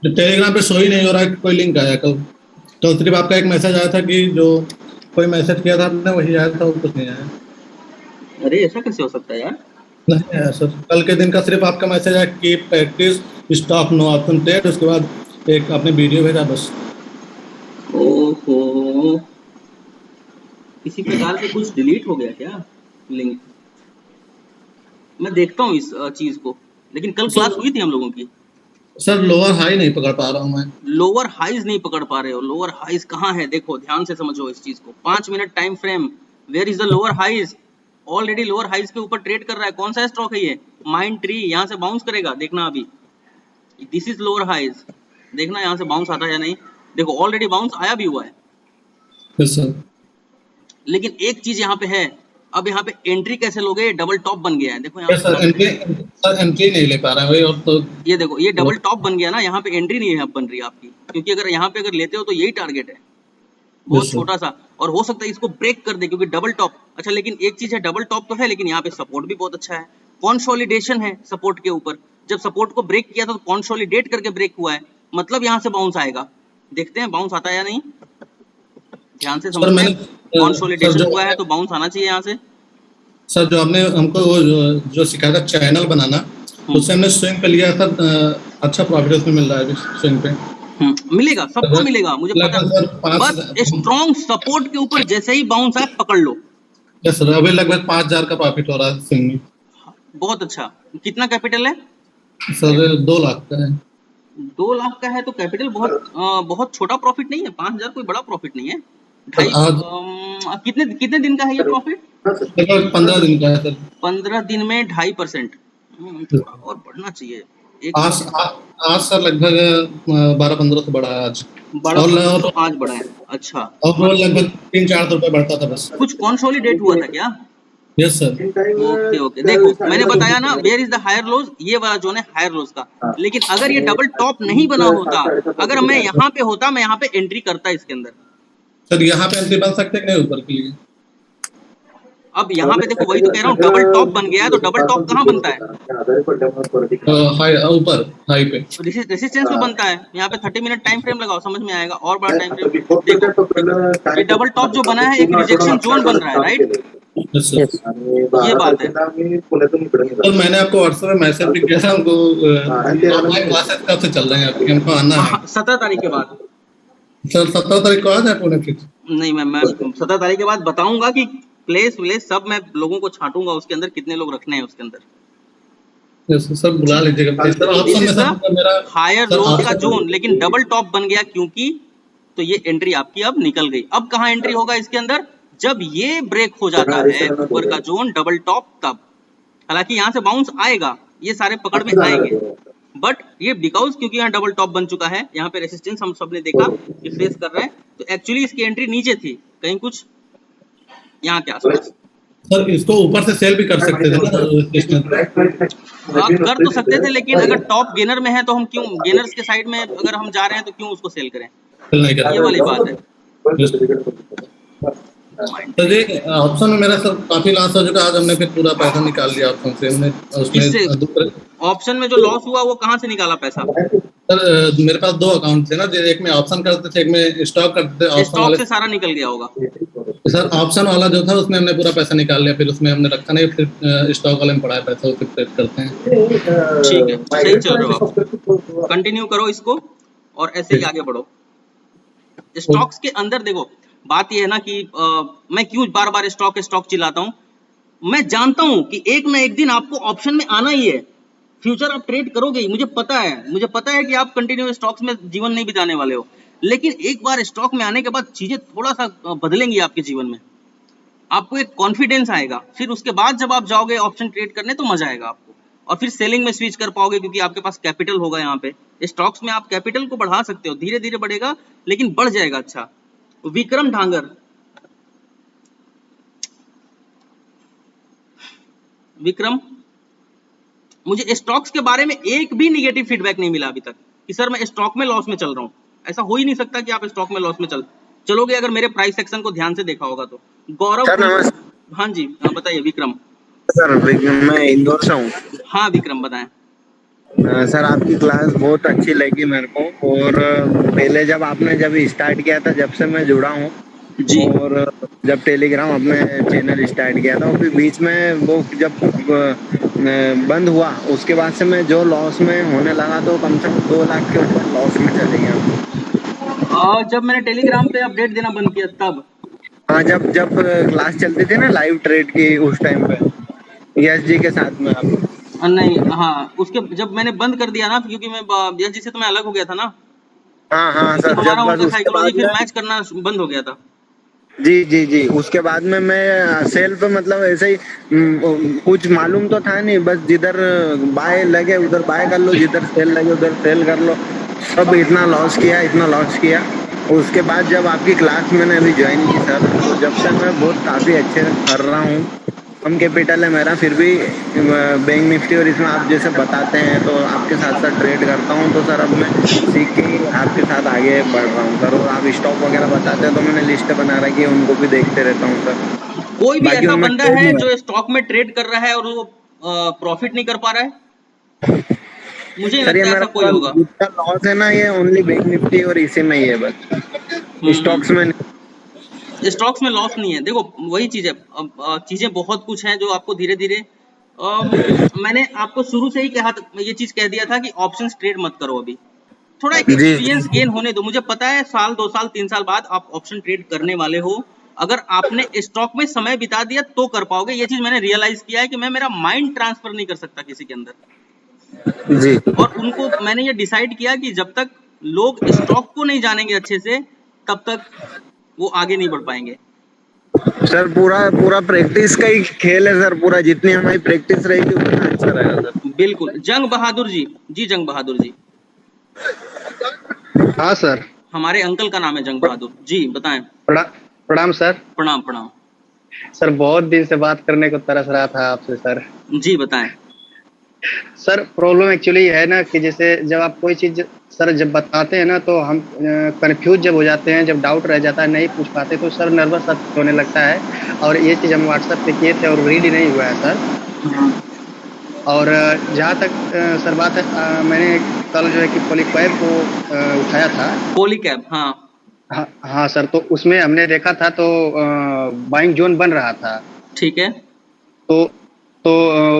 Telegram पे शो ही नहीं हो रहा है कि कोई लिंक आया। कल सिर्फ आपका एक मैसेज आया था कि जो कोई मैसेज किया था आपने वही आया था और कुछ नहीं आया। अरे ऐसा कैसे हो सकता है यार? नहीं आया सर, कल के दिन का सिर्फ आपका मैसेज आया कि practice stop no option trade, उसके बाद एक आपने वीडियो भेजा बस। ओहो, किसी प्रकार से कुछ डिलीट हो गया क्या लिंक? मैं देखता हूँ इस चीज को, लेकिन कल क्लास हुई थी हम लोगों की। सर लोअर हाई नहीं पकड़ पा रहा हूँ मैं। लोअर हाइज नहीं पकड़ पा रहे हो? लोअर हाइज कहाँ है? देखो ध्यान से समझो इस चीज को। 5 minute time frame, where is the lower highs? Already lower highs के ऊपर ट्रेड कर रहा है। कौन सा स्टॉक है ये? Mind tree. यहाँ से बाउंस करेगा, देखना अभी। दिस इज लोअर हाइज, देखना यहाँ से बाउंस आता है या नहीं। देखो ऑलरेडी बाउंस आया भी हुआ है। यस सर, लेकिन एक चीज यहाँ पे है, अब यहाँ पे एंट्री कैसे लोगे? डबल टॉप बन गया है, देखो यहाँ यस सर, एंट्री नहीं ले पा रहा है वही। और तो ये देखो ये डबल टॉप बन गया ना, यहाँ पे एंट्री नहीं है अब बन रही है आपकी, क्योंकि अगर यहाँ पे अगर लेते हो तो यही टारगेट है, बहुत छोटा सा, और हो सकता है इसको ब्रेक कर दे क्योंकि डबल टॉप। अच्छा लेकिन एक चीज है, डबल टॉप तो है लेकिन यहाँ पे सपोर्ट भी बहुत अच्छा है, कंसोलिडेशन है सपोर्ट के ऊपर। जब सपोर्ट को ब्रेक किया था तो कंसोलिडेट करके ब्रेक हुआ है, मतलब यहाँ से बाउंस आएगा। देखते हैं बाउंस आता है या नहीं, ध्यान से समझते हैं। कंसोलिडेशन हुआ है तो बाउंस आना चाहिए यहाँ से। सर जो आपने हमको वो जो सिखाया था चैनल बनाना, उससे हमने स्विंग पे लिया था, अच्छा प्रॉफिट उसमें मिल रहा है अभी स्विंग पे। मिलेगा, सबको मिलेगा, मुझे पता है। बस स्ट्रॉन्ग सपोर्ट के ऊपर जैसे ही बाउंस आए पकड़ लो। यस सर, अभी लगभग 5000 का प्रॉफिट हो रहा है स्विंग में। बहुत अच्छा। कितना कैपिटल है सर? 2 लाख का है। 2 लाख का है तो कैपिटल बहुत छोटा प्रॉफिट नहीं है। 5000 कोई बड़ा प्रॉफिट नहीं है। कितने दिन का है ये प्रॉफिट? 15 दिन का है सर। 15 दिन में 2.5%, थोड़ा और बढ़ना चाहिए। आज सर लगभग 12-15 तो बढ़ा है आज। और आज बढ़ा है। अच्छा, और लगभग 300-400 रुपए बढ़ता था बस। कुछ कंसोलिडेट हुआ था क्या? Yes sir. ओके ओके, देखो मैंने बताया ना, where is the higher lows, ये वाला जोन है हायर लोज का। लेकिन अगर ये डबल टॉप नहीं बना होता, अगर मैं यहाँ पे होता, मैं यहाँ पे एंट्री करता इसके अंदर। सर यहाँ पे एंट्री बन सकते हैं नहीं ऊपर के लिए? अब यहाँ पे देखो, वही तो कह रहा हूँ, डबल टॉप बन गया है तो डबल टॉप कहाँ बनता है? ऊपर हाई पे, रेसिस्टेंस पे बनता है। यहाँ पे 30 मिनट टाइम फ्रेम लगाओ, समझ में आएगा। और बड़ा टाइम फ्रेम देखो, ये डबल टॉप जो बना है एक रिजेक्शन जोन बन रहा है, राइट? ये बात है। तो मैंने आपको व्हाट्सएप में मैसेज भी किया था, हमको ऑनलाइन क्लासेस कब से चल रहे हैं आपके? हमको आना है 17 तारीख के बाद। सर 17 तारीख को आ जाए पुणे फिर? नहीं, मैं 17 तारीख के बाद बताऊंगा कि प्लेस व्लेस सब मैं लोगों को छांटूंगा, उसके अंदर कितने लोग रखने हैं उसके अंदर। सर बुला लीजिएगा सर। ऑप्शन में सर मेरा हायर लोज का जोन, लेकिन डबल टॉप बन गया क्योंकि, तो ये एंट्री आपकी अब निकल गई। अब कहाँ एंट्री होगा इसके अंदर? जब ये ब्रेक हो जाता है ऊपर का जोन डबल टॉप, तब। हालांकि यहाँ से बाउंस आएगा, ये सारे पकड़ में आएंगे, बट ये बिकॉज क्योंकि यहाँ डबल टॉप बन चुका है, यहाँ पे रेसिस्टेंस हम सबने देखा कि फेस कर रहा है, तो एक्चुअली इसकी एंट्री नीचे थी कहीं कुछ यहाँ के आसपास। सर इसको ऊपर से सेल भी कर सकते थे ना? हाँ कर तो सकते थे, लेकिन अगर टॉप गेनर में है तो हम क्यों, गेनर्स के साइड में अगर हम जा रहे हैं तो क्यों उसको सेल करें? ये वाली बात है। तो जी ऑप्शन में मेरा सर काफी लॉस हो चुका। आज हमने फिर पूरा पैसा निकाल लिया ऑप्शन से। हमने उसमें ऑप्शन में जो लॉस हुआ वो कहाँ से निकाला पैसा? सर मेरे पास 2 अकाउंट थे ना, एक में ऑप्शन करते थे, एक में स्टॉक करते थे। स्टॉक से सारा निकल गया होगा सर। ऑप्शन वाला जो था उसमें हमने पूरा पैसा निकाल लिया, फिर उसमें हमने रखा नहीं, फिर स्टॉक वाले में पड़ा है पैसा, उससे ट्रेड करते हैं। ठीक है, सही चल रहे हो आप, कंटिन्यू करो इसको और ऐसे ही आगे बढ़ो। स्टॉक्स के अंदर देखो, बात ये है ना कि मैं क्यों बार बार स्टॉक चिल्लाता हूँ। मैं जानता हूँ कि एक ना एक दिन आपको ऑप्शन में आना ही है, फ्यूचर आप ट्रेड करोगे ही, मुझे पता है कि आप कंटिन्यू स्टॉक्स में जीवन नहीं बिताने वाले हो। लेकिन एक बार स्टॉक में आने के बाद चीजें थोड़ा सा बदलेंगी आपके जीवन में, आपको एक कॉन्फिडेंस आएगा, फिर उसके बाद जब आप जाओगे ऑप्शन ट्रेड करने तो मजा आएगा आपको। और फिर सेलिंग में स्विच कर पाओगे क्योंकि आपके पास कैपिटल होगा। यहाँ पे स्टॉक्स में आप कैपिटल को बढ़ा सकते हो, धीरे धीरे बढ़ेगा लेकिन बढ़ जाएगा। अच्छा, विक्रम ढांगर, विक्रम, मुझे स्टॉक्स के बारे में एक भी निगेटिव फीडबैक नहीं मिला अभी तक कि सर मैं स्टॉक में लॉस में चल रहा हूँ। ऐसा हो ही नहीं सकता कि आप स्टॉक में लॉस में चलोगे अगर मेरे प्राइस सेक्शन को ध्यान से देखा होगा तो। गौरव, हाँ जी, हाँ बताइए विक्रम। सर मैं इंदौर से हूँ। हाँ विक्रम बताएं। सर आपकी क्लास बहुत अच्छी लगी मेरे को, और पहले जब स्टार्ट किया था, जब से मैं जुड़ा हूँ जी। और जब टेलीग्राम अपने चैनल स्टार्ट किया था, फिर बीच में वो जब बंद हुआ, उसके बाद से मैं जो लॉस में होने लगा तो कम से कम 2 लाख के ऊपर लॉस में चले गया। और जब मैंने टेलीग्राम पे अपडेट देना बंद किया तब? हाँ, जब जब क्लास चलती थी ना लाइव ट्रेड की, उस टाइम पे ESG के साथ में आप। नहीं, हाँ उसके जब मैंने बंद कर दिया ना, क्योंकि मैं ESG से तो मैं अलग हो गया था ना। हाँ सर, हमारा जब बस उनका उसके साइकोलॉजी बाद फिर में मैच करना बंद हो गया था। जी, उसके बाद में मैं सेल पे मतलब ऐसे ही कुछ मालूम तो था नहीं, बस जिधर बाय लगे उधर बाय कर लो, जिधर सेल लगे उधर सेल कर लो। सब इतना लॉस किया। उसके बाद जब आपकी क्लास मैंने अभी ज्वाइन की सर, तो जब से मैं बहुत काफी अच्छे कर रहा हूँ। कम कैपिटल है मेरा, फिर भी बैंक निफ्टी और इसमें आप जैसे बताते हैं तो आपके साथ साथ ट्रेड करता हूँ। तो सर अब मैं सीख के ही आपके साथ आगे बढ़ रहा हूँ सर, और आप स्टॉक वगैरह बताते हैं तो मैंने लिस्ट बना रखी है, उनको भी देखते रहता हूँ सर। कोई भी बाकी ऐसा उनमें बंदा ट्रेड है नहीं जो स्टॉक में ट्रेड कर रहा है और वो प्रॉफिट नहीं कर पा रहा है? मुझे नहीं सर, ये लगता मेरा ऐसा कोई पूरा होगा। जितना लॉस है ना, ये ओनली बैंक निफ्टी और इसी में ही है बस, स्टॉक्स में नहीं। स्टॉक्स में लॉस नहीं है। देखो वही चीज है, चीजें बहुत कुछ हैं जो आपको धीरे धीरे मैंने आपको शुरू से ही ये चीज कह दिया था कि ऑप्शंस ट्रेड मत करो। अभी थोड़ा एक जी एक्सपीरियंस गेन होने दो। मुझे पता है साल 2 साल 3 साल बाद आप ऑप्शन ट्रेड करने वाले हो। अगर आपने स्टॉक में समय बिता दिया तो कर पाओगे। ये चीज मैंने रियलाइज किया है कि मैं मेरा माइंड ट्रांसफर नहीं कर सकता किसी के अंदर। जी और उनको मैंने ये डिसाइड किया कि जब तक लोग स्टॉक को नहीं जानेंगे अच्छे से, तब तक वो आगे नहीं बढ़ पाएंगे। सर, पूरा प्रैक्टिस का ही खेल है सर, पूरा जितनी हमारी प्रैक्टिस रहेगी उतना अच्छा रहेगा सर। बिल्कुल। जंग बहादुर जी, जंग बहादुर जी, हाँ सर। हमारे अंकल का नाम है जंग बहादुर जी, बताएं। प्रणाम सर। प्रणाम प्रणाम सर, बहुत दिन से बात करने को तरस रहा था आपसे सर। जी, बताएं। सर, प्रॉब्लम एक्चुअली है ना कि जैसे जब आप कोई चीज सर जब बताते हैं ना तो हम कंफ्यूज जब हो जाते हैं, जब डाउट रह जाता है, नहीं पूछ पाते तो सर नर्वस होने लगता है। और ये चीज हम व्हाट्सएप पे किए थे और रीड नहीं हुआ है सर। और जहाँ तक सर बात है, मैंने कल जो है कि पॉलीकैब को उठाया था। पॉलीकैब, हाँ सर, तो उसमें हमने देखा था तो बाइंग जोन बन रहा था। ठीक है। तो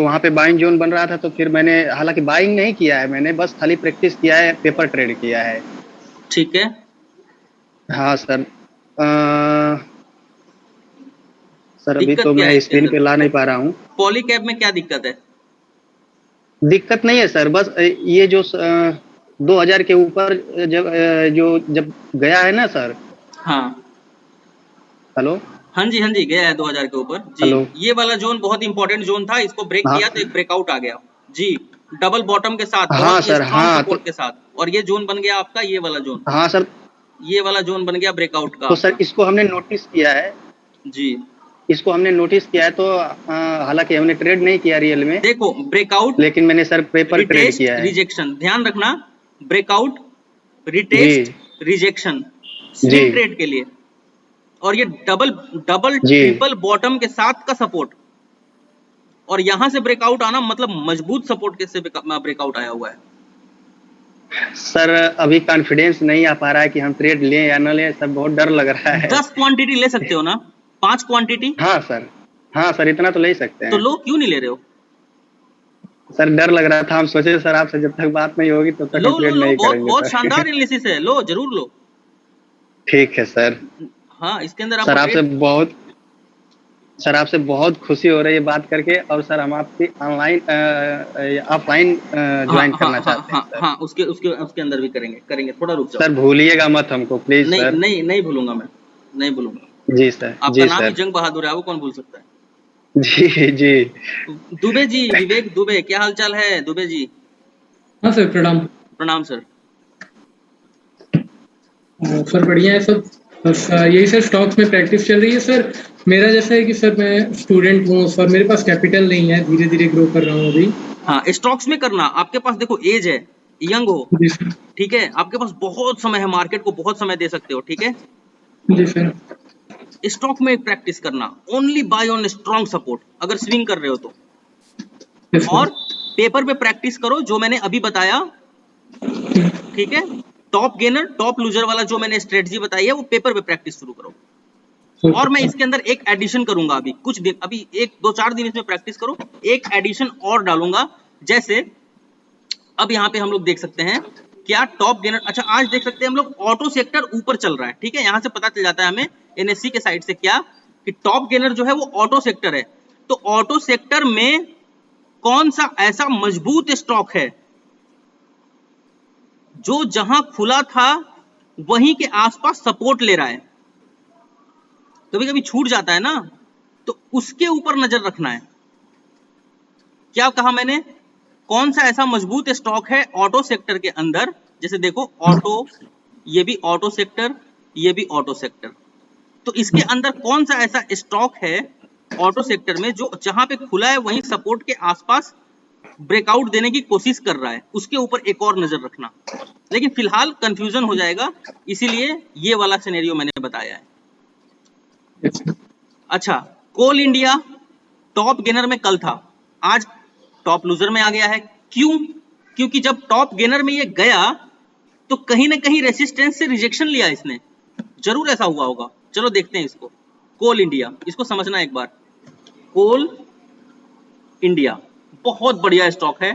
वहाँ पे बाइंग जोन बन रहा था, तो फिर मैंने हालांकि बाइंग नहीं किया है, मैंने बस खाली प्रैक्टिस किया है, पेपर ट्रेड किया है। ठीक है। हाँ सर। सर अभी दिक्कत तो क्या है मैं इसके स्क्रीन अंदर? पे ला नहीं पा रहा हूँ। पॉलीकैब में क्या दिक्कत है? दिक्कत नहीं है सर, बस ये जो 2000 के ऊपर जब गया है ना सर। हाँ हेलो। हाँ जी, गया है 2000 के ऊपर जी। हेलो। ये वाला जोन बहुत इंपॉर्टेंट जोन था, इसको ब्रेक हाँ किया तो एक ब्रेकआउट आ गया जी, डबल बॉटम के साथ, हाँ बहुत ही सर। स्ट्रॉन्ग हाँ सपोर्ट के साथ। और ये जोन बन गया आपका, ये वाला जोन, हाँ सर। ये वाला जोन बन गया ब्रेकआउट का तो आपका सर इसको हमने नोटिस किया है जी। इसको हमने नोटिस किया है, तो हालांकि हमने ट्रेड नहीं किया रियल में, देखो ब्रेकआउट, लेकिन मैंने सर पेपर ट्रेड रिटेस्ट, किया है। रिजेक्शन, ध्यान रखना। ब्रेकआउट, जी रिटेस्ट, रिजेक्शन, जी स्विंग ट्रेड के लिए। और ये डबल जी। ट्रिपल बॉटम के साथ का सपोर्ट, और यहां से ब्रेकआउट आना मतलब मजबूत सपोर्ट के से ब्रेकआउट आया हुआ है। सर अभी कॉन्फिडेंस नहीं आ पा रहा है कि हम ट्रेड लें या न लें सर, बहुत डर लग रहा है। 10 क्वांटिटी ले सकते हो ना? 5 क्वांटिटी? हाँ सर, इतना तो ले सकते तो हैं। लो, क्यों नहीं ले रहे हो? सर डर लग रहा था, हम सोचे सर आपसे जब तक बात नहीं होगी तब तक हम ट्रेड नहीं करेंगे बहुत सर। शानदार एनालिसिस है, लो जरूर लो। ठीक है सर। हाँ, इसके अंदर सर आपको आपसे बहुत खुशी हो रही है बात करके, और सर हम आपकी ऑफलाइन ज्वाइन करना चाहते हैं सर। हाँ, उसके अंदर भी करेंगे, थोड़ा रुक जाओ। सर भूलिएगा मत हमको प्लीज नहीं सर। नहीं नहीं भूलूंगा मैं, नहीं भूलूंगा। जी सर। आपका जी नाम ही सर। जंग बहादुर है, वो कौन भूल सकता है? जी जी। दुबे जी, विवेक दुबे, क्या हाल चाल है दुबे जी? हाँ सर, प्रणाम। प्रणाम सर। सर बढ़िया है सब। बस यही सर, स्टॉक्स में प्रैक्टिस चल रही है सर। मेरा जैसा है कि सर मैं स्टूडेंट हूँ सर, मेरे पास कैपिटल नहीं है, धीरे धीरे ग्रो कर रहा हूँ अभी। हाँ, स्टॉक्स में करना, आपके पास देखो एज है, यंग हो, जी सर। ठीक है, आपके पास बहुत समय है, मार्केट को बहुत समय दे सकते हो, ठीक है। जी सर। स्टॉक में प्रैक्टिस करना, only by on strong support अगर स्विंग कर रहे हो तो, यस और सर। पेपर पे प्रैक्टिस करो जो मैंने अभी बताया, ठीक है। टॉप गेनर टॉप लूजर वाला जो मैंने स्ट्रेटजी बताई है वो पेपर पे प्रैक्टिस शुरू करो। और मैं इसके अंदर एक एडिशन करूंगा, अभी कुछ दिन, अभी 1-2-4 दिन इसमें प्रैक्टिस करो, एक एडिशन और डालूंगा। जैसे अब यहाँ पे हम लोग देख सकते हैं क्या टॉप गेनर, अच्छा आज देख सकते हैं हम लोग ऑटो सेक्टर ऊपर चल रहा है, ठीक है। यहाँ से पता चल जाता है हमें एनएससी के साइड से क्या कि टॉप गेनर जो है वो ऑटो सेक्टर है। तो ऑटो सेक्टर में कौन सा ऐसा मजबूत स्टॉक है जो जहां खुला था वहीं के आसपास सपोर्ट ले रहा है, कभी कभी छूट जाता है ना, तो उसके ऊपर नजर रखना है। क्या कहा मैंने? कौन सा ऐसा मजबूत स्टॉक है ऑटो सेक्टर के अंदर, जैसे देखो ऑटो, ये भी ऑटो सेक्टर, ये भी ऑटो सेक्टर, तो इसके अंदर कौन सा ऐसा स्टॉक है ऑटो सेक्टर में जो जहां पे खुला है वहीं सपोर्ट के आसपास ब्रेकआउट देने की कोशिश कर रहा है, उसके ऊपर एक और नजर रखना। लेकिन फिलहाल कंफ्यूजन हो जाएगा, इसीलिए ये वाला सिनेरियो मैंने बताया है। Yes sir. अच्छा, कोल इंडिया टॉप गेनर में कल था, आज टॉप लूजर में आ गया है। क्यों? क्योंकि जब टॉप गेनर में ये गया तो कहीं ना कहीं रेसिस्टेंस से रिजेक्शन लिया इसने, जरूर ऐसा हुआ होगा। चलो देखते हैं इसको, कोल इंडिया, इसको समझना एक बार। कोल इंडिया बहुत बढ़िया स्टॉक है,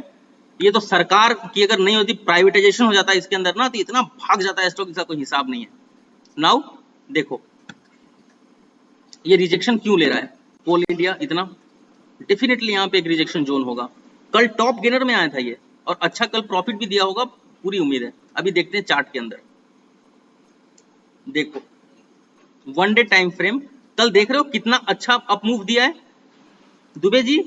ये तो सरकार की अगर नहीं होती, प्राइवेटाइजेशन हो जाता है इसके अंदर ना, तो इतना भाग जाता है स्टॉक, इसका कोई हिसाब नहीं है। नाउ देखो ये रिजेक्शन क्यों ले रहा है कोल इंडिया इतना, डेफिनेटली यहाँ पे एक रिजेक्शन जोन होगा। कल टॉप गेनर में आया था ये, और अच्छा कल प्रॉफिट भी दिया होगा, पूरी उम्मीद है। अभी देखते हैं चार्ट के अंदर, देखो 1 डे टाइम फ्रेम, कल देख रहे हो कितना अच्छा अप मूव दिया है। दुबे जी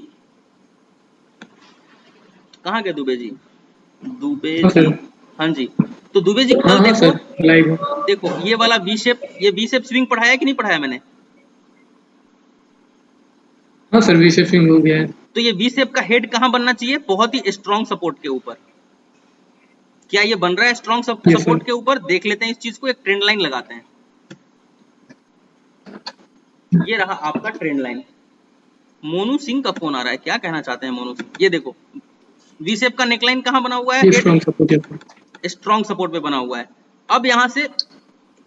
कहाँ गए? दुबे जी, दुबे हाँ जी, सर। हाँ जी। तो दुबे जी हाँ कल हाँ देखो, सर, लाइव। देखो ये वाला वी शेप, ये वी शेप स्विंग पढ़ाया कि नहीं पढ़ाया मैंने? हाँ सर, वी स्विंग हो गया है। तो ये वी शेप का हेड कहाँ बनना चाहिए? बहुत ही स्ट्रॉन्ग सपोर्ट के ऊपर। क्या ये बन रहा है स्ट्रॉन्ग यस सर। सपोर्ट के ऊपर? देख लेते हैं इस चीज को, एक ट्रेंड लाइन लगाते हैं। ये रहा आपका ट्रेंड लाइन। मोनू सिंह का फोन आ रहा है, क्या कहना चाहते हैं मोनू सिंह? ये देखो वी शेप का नेकलाइन कहाँ बना हुआ है? ये हेड स्ट्रॉन्ग सपोर्ट है। स्ट्रॉन्ग सपोर्ट पे बना हुआ है। अब यहां से यस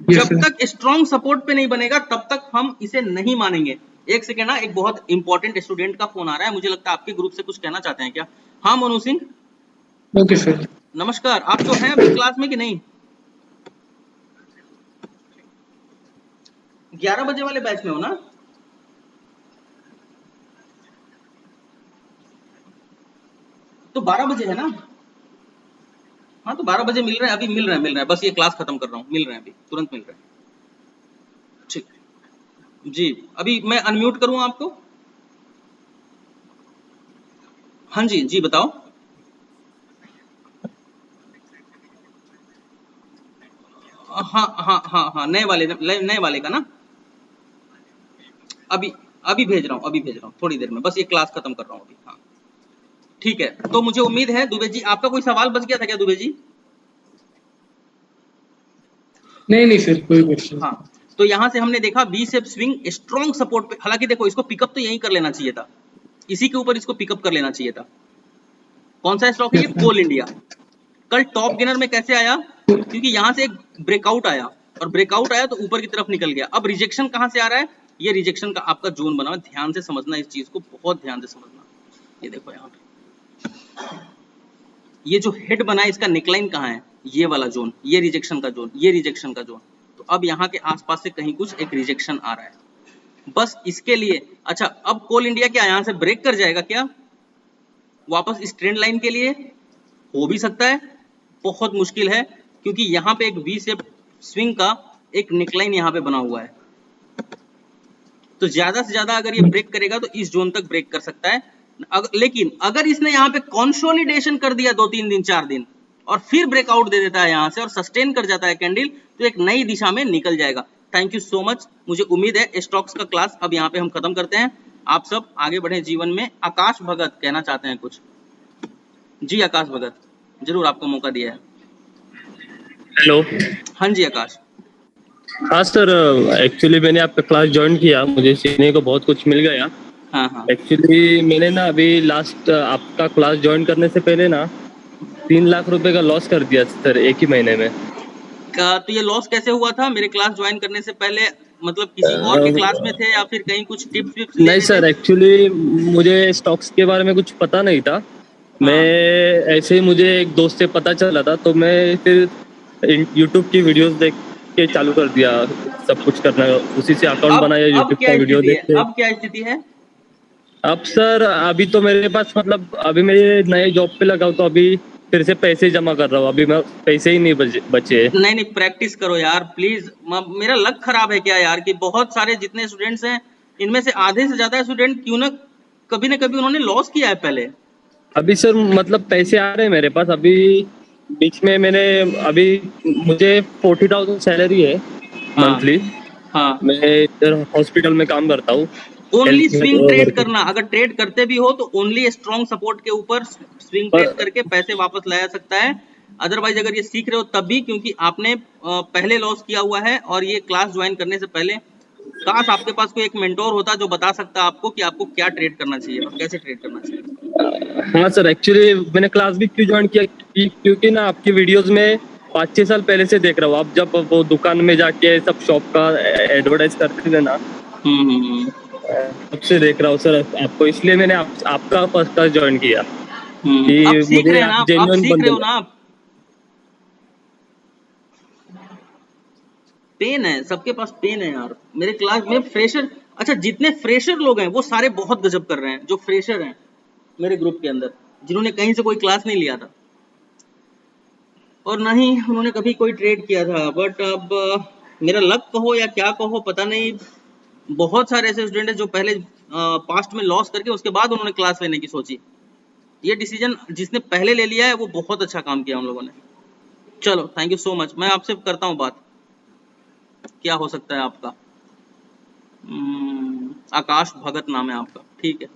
जब सर। तक स्ट्रॉन्ग सपोर्ट पे नहीं बनेगा तब तक हम इसे नहीं मानेंगे। एक सेकेंड ना, एक बहुत इंपॉर्टेंट स्टूडेंट का फोन आ रहा है, मुझे लगता है आपके ग्रुप से कुछ कहना चाहते हैं क्या? हाँ मोनू सिंह, ओके सर। नमस्कार। आप तो हैं अभी क्लास में कि नहीं? 11 बजे वाले बैच में हो ना? तो 12 बजे है ना? हाँ तो 12 बजे मिल रहे हैं, अभी मिल रहे हैं, बस ये क्लास खत्म कर रहा हूँ, मिल रहे हैं अभी, तुरंत मिल रहे हैं। ठीक जी, अभी मैं अनम्यूट करूँ आपको? हाँ जी, जी बताओ। हाँ हाँ हाँ हाँ, नए वाले का ना, अभी अभी भेज रहा हूँ थोड़ी देर में, बस ये क्लास खत्म कर रहा हूँ अभी। हाँ ठीक है, तो मुझे उम्मीद है दुबे जी आपका कोई सवाल बच गया था क्या दुबे जी? नहीं सर, कोई क्वेश्चन। हाँ, तो यहां से हमने देखा V shape swing strong support पे, हालांकि देखो इसको पिकअप तो यहीं कर लेना चाहिए था, इसी के ऊपर इसको पिकअप कर लेना चाहिए था। कौन सा स्टॉक है ये? कोल इंडिया। कल टॉप गेनर में कैसे आया? क्योंकि यहां से एक ब्रेकआउट आया, और ब्रेकआउट आया तो ऊपर की तरफ निकल गया। अब रिजेक्शन कहां से आ रहा है? ये रिजेक्शन का आपका जोन बना, ध्यान से समझना इस चीज को, बहुत ध्यान से समझना। ये देखो यहाँ पे ये जो हेड बना है इसका नेकलाइन कहाँ है? ये वाला जोन, ये रिजेक्शन का जोन, ये रिजेक्शन का जोन। तो अब यहाँ के आसपास से कहीं कुछ एक रिजेक्शन आ रहा है, बस इसके लिए। अच्छा, अब कोल इंडिया क्या यहाँ से ब्रेक कर जाएगा क्या वापस इस ट्रेंड लाइन के लिए? हो भी सकता है, बहुत मुश्किल है, क्योंकि यहाँ पे एक वी शेप स्विंग का एक नेकलाइन यहाँ पे बना हुआ है। तो ज्यादा से ज्यादा अगर ये ब्रेक करेगा तो इस जोन तक ब्रेक कर सकता है। लेकिन अगर इसने यहाँ पे कंसोलिडेशन कर दिया 2-3 दिन 4 दिन और फिर ब्रेकआउट दे देता है यहाँ से और सस्टेन कर जाता है कैंडल, तो एक नई दिशा में निकल जाएगा। Thank you so much. मुझे उम्मीद है स्टॉक्स का क्लास अब यहाँ पे हम खत्म करते हैं। आप सब आगे बढ़े जीवन में। आकाश भगत कहना चाहते हैं कुछ? जी आकाश भगत, जरूर, आपको मौका दिया है। हेलो। हाँ जी आकाश। हाँ सर, एक्चुअली मैंने आपका क्लास ज्वाइन किया, मुझे सीखने को बहुत कुछ मिल गया। हाँ हाँ। एक्चुअली मैंने ना अभी लास्ट आपका क्लास ज्वाइन करने से पहले ना 3 लाख रुपए का लॉस कर दिया सर एक ही महीने में। तो ये लॉस कैसे हुआ था? मेरे क्लास ज्वाइन करने से पहले मतलब किसी और के क्लास में थे या फिर कहीं कुछ टिप्स विप्स? नहीं सर, एक्चुअली मुझे स्टॉक्स के बारे में कुछ पता नहीं था। मैं ऐसे ही मुझे एक दोस्त से पता चला था, तो मैं फिर यूट्यूब की वीडियोस देख के चालू कर दिया सब कुछ करना, उसी से अकाउंट बनाया यूट्यूब का वीडियो देख के। अब क्या स्थिति है? अब सर अभी तो मेरे पास मतलब अभी मेरे नए जॉब पे लगा हूं, तो अभी फिर से पैसे जमा कर रहा हूँ। अभी मैं पैसे ही नहीं बचे। नहीं प्रैक्टिस करो यार प्लीज। मेरा लक खराब है क्या यार कि बहुत सारे जितने स्टूडेंट्स हैं इनमें से आधे से ज्यादा स्टूडेंट क्यों ना कभी उन्होंने लॉस किया है पहले। अभी सर मतलब पैसे आ रहे हैं मेरे पास। अभी बीच में मैंने अभी मुझे 40,000 सैलरी है मंथली। हाँ। मैं इधर हॉस्पिटल में काम करता हूँ। ओनली स्विंग ट्रेड करना, अगर ट्रेड करते भी हो तो ओनली स्ट्रॉन्ग सपोर्ट के ऊपर स्विंग ट्रेड करके पैसे वापस लाया सकता है। अदरवाइज अगर ये सीख रहे हो तब भी, क्योंकि आपने पहले लॉस किया हुआ है और ये क्लास ज्वाइन करने से पहले काश आपके पास कोई एक मेंटोर होता जो बता सकता आपको कि आपको क्या ट्रेड करना चाहिए और कैसे ट्रेड करना चाहिए। हाँ सर, एक्चुअली मैंने क्लास भी क्यों ज्वाइन किया क्योंकि ना आपकी वीडियोस में 5-6 साल पहले से देख रहा हूँ। आप जब वो दुकान में जाके सब शॉप का एडवर्टाइज करते थे ना, तब से देख रहा हूँ सर आपको, इसलिए मैंने आपका फर्स्ट क्लास ज्वाइन किया कि आप सीख मुझे रहे हैं ना, आप सीख रहे हो ना। आप पेन है, सबके पास पेन है यार। मेरे क्लास में फ्रेशर, अच्छा जितने फ्रेशर लोग हैं वो सारे बहुत गजब कर रहे हैं। जो फ्रेशर हैं मेरे ग्रुप के अंदर, जिन्होंने कहीं से कोई क्लास नहीं लिया था और ना ही उन्होंने कभी कोई ट्रेड किया था, बट अब मेरा लक कहो या क्या कहो पता नहीं, बहुत सारे ऐसे स्टूडेंट हैं जो पहले पास्ट में लॉस करके उसके बाद उन्होंने क्लास लेने की सोची। ये डिसीजन जिसने पहले ले लिया है वो बहुत अच्छा काम किया हम लोगों ने। चलो थैंक यू सो मच। मैं आपसे करता हूँ बात, क्या हो सकता है आपका? आकाश भगत नाम है आपका, ठीक है।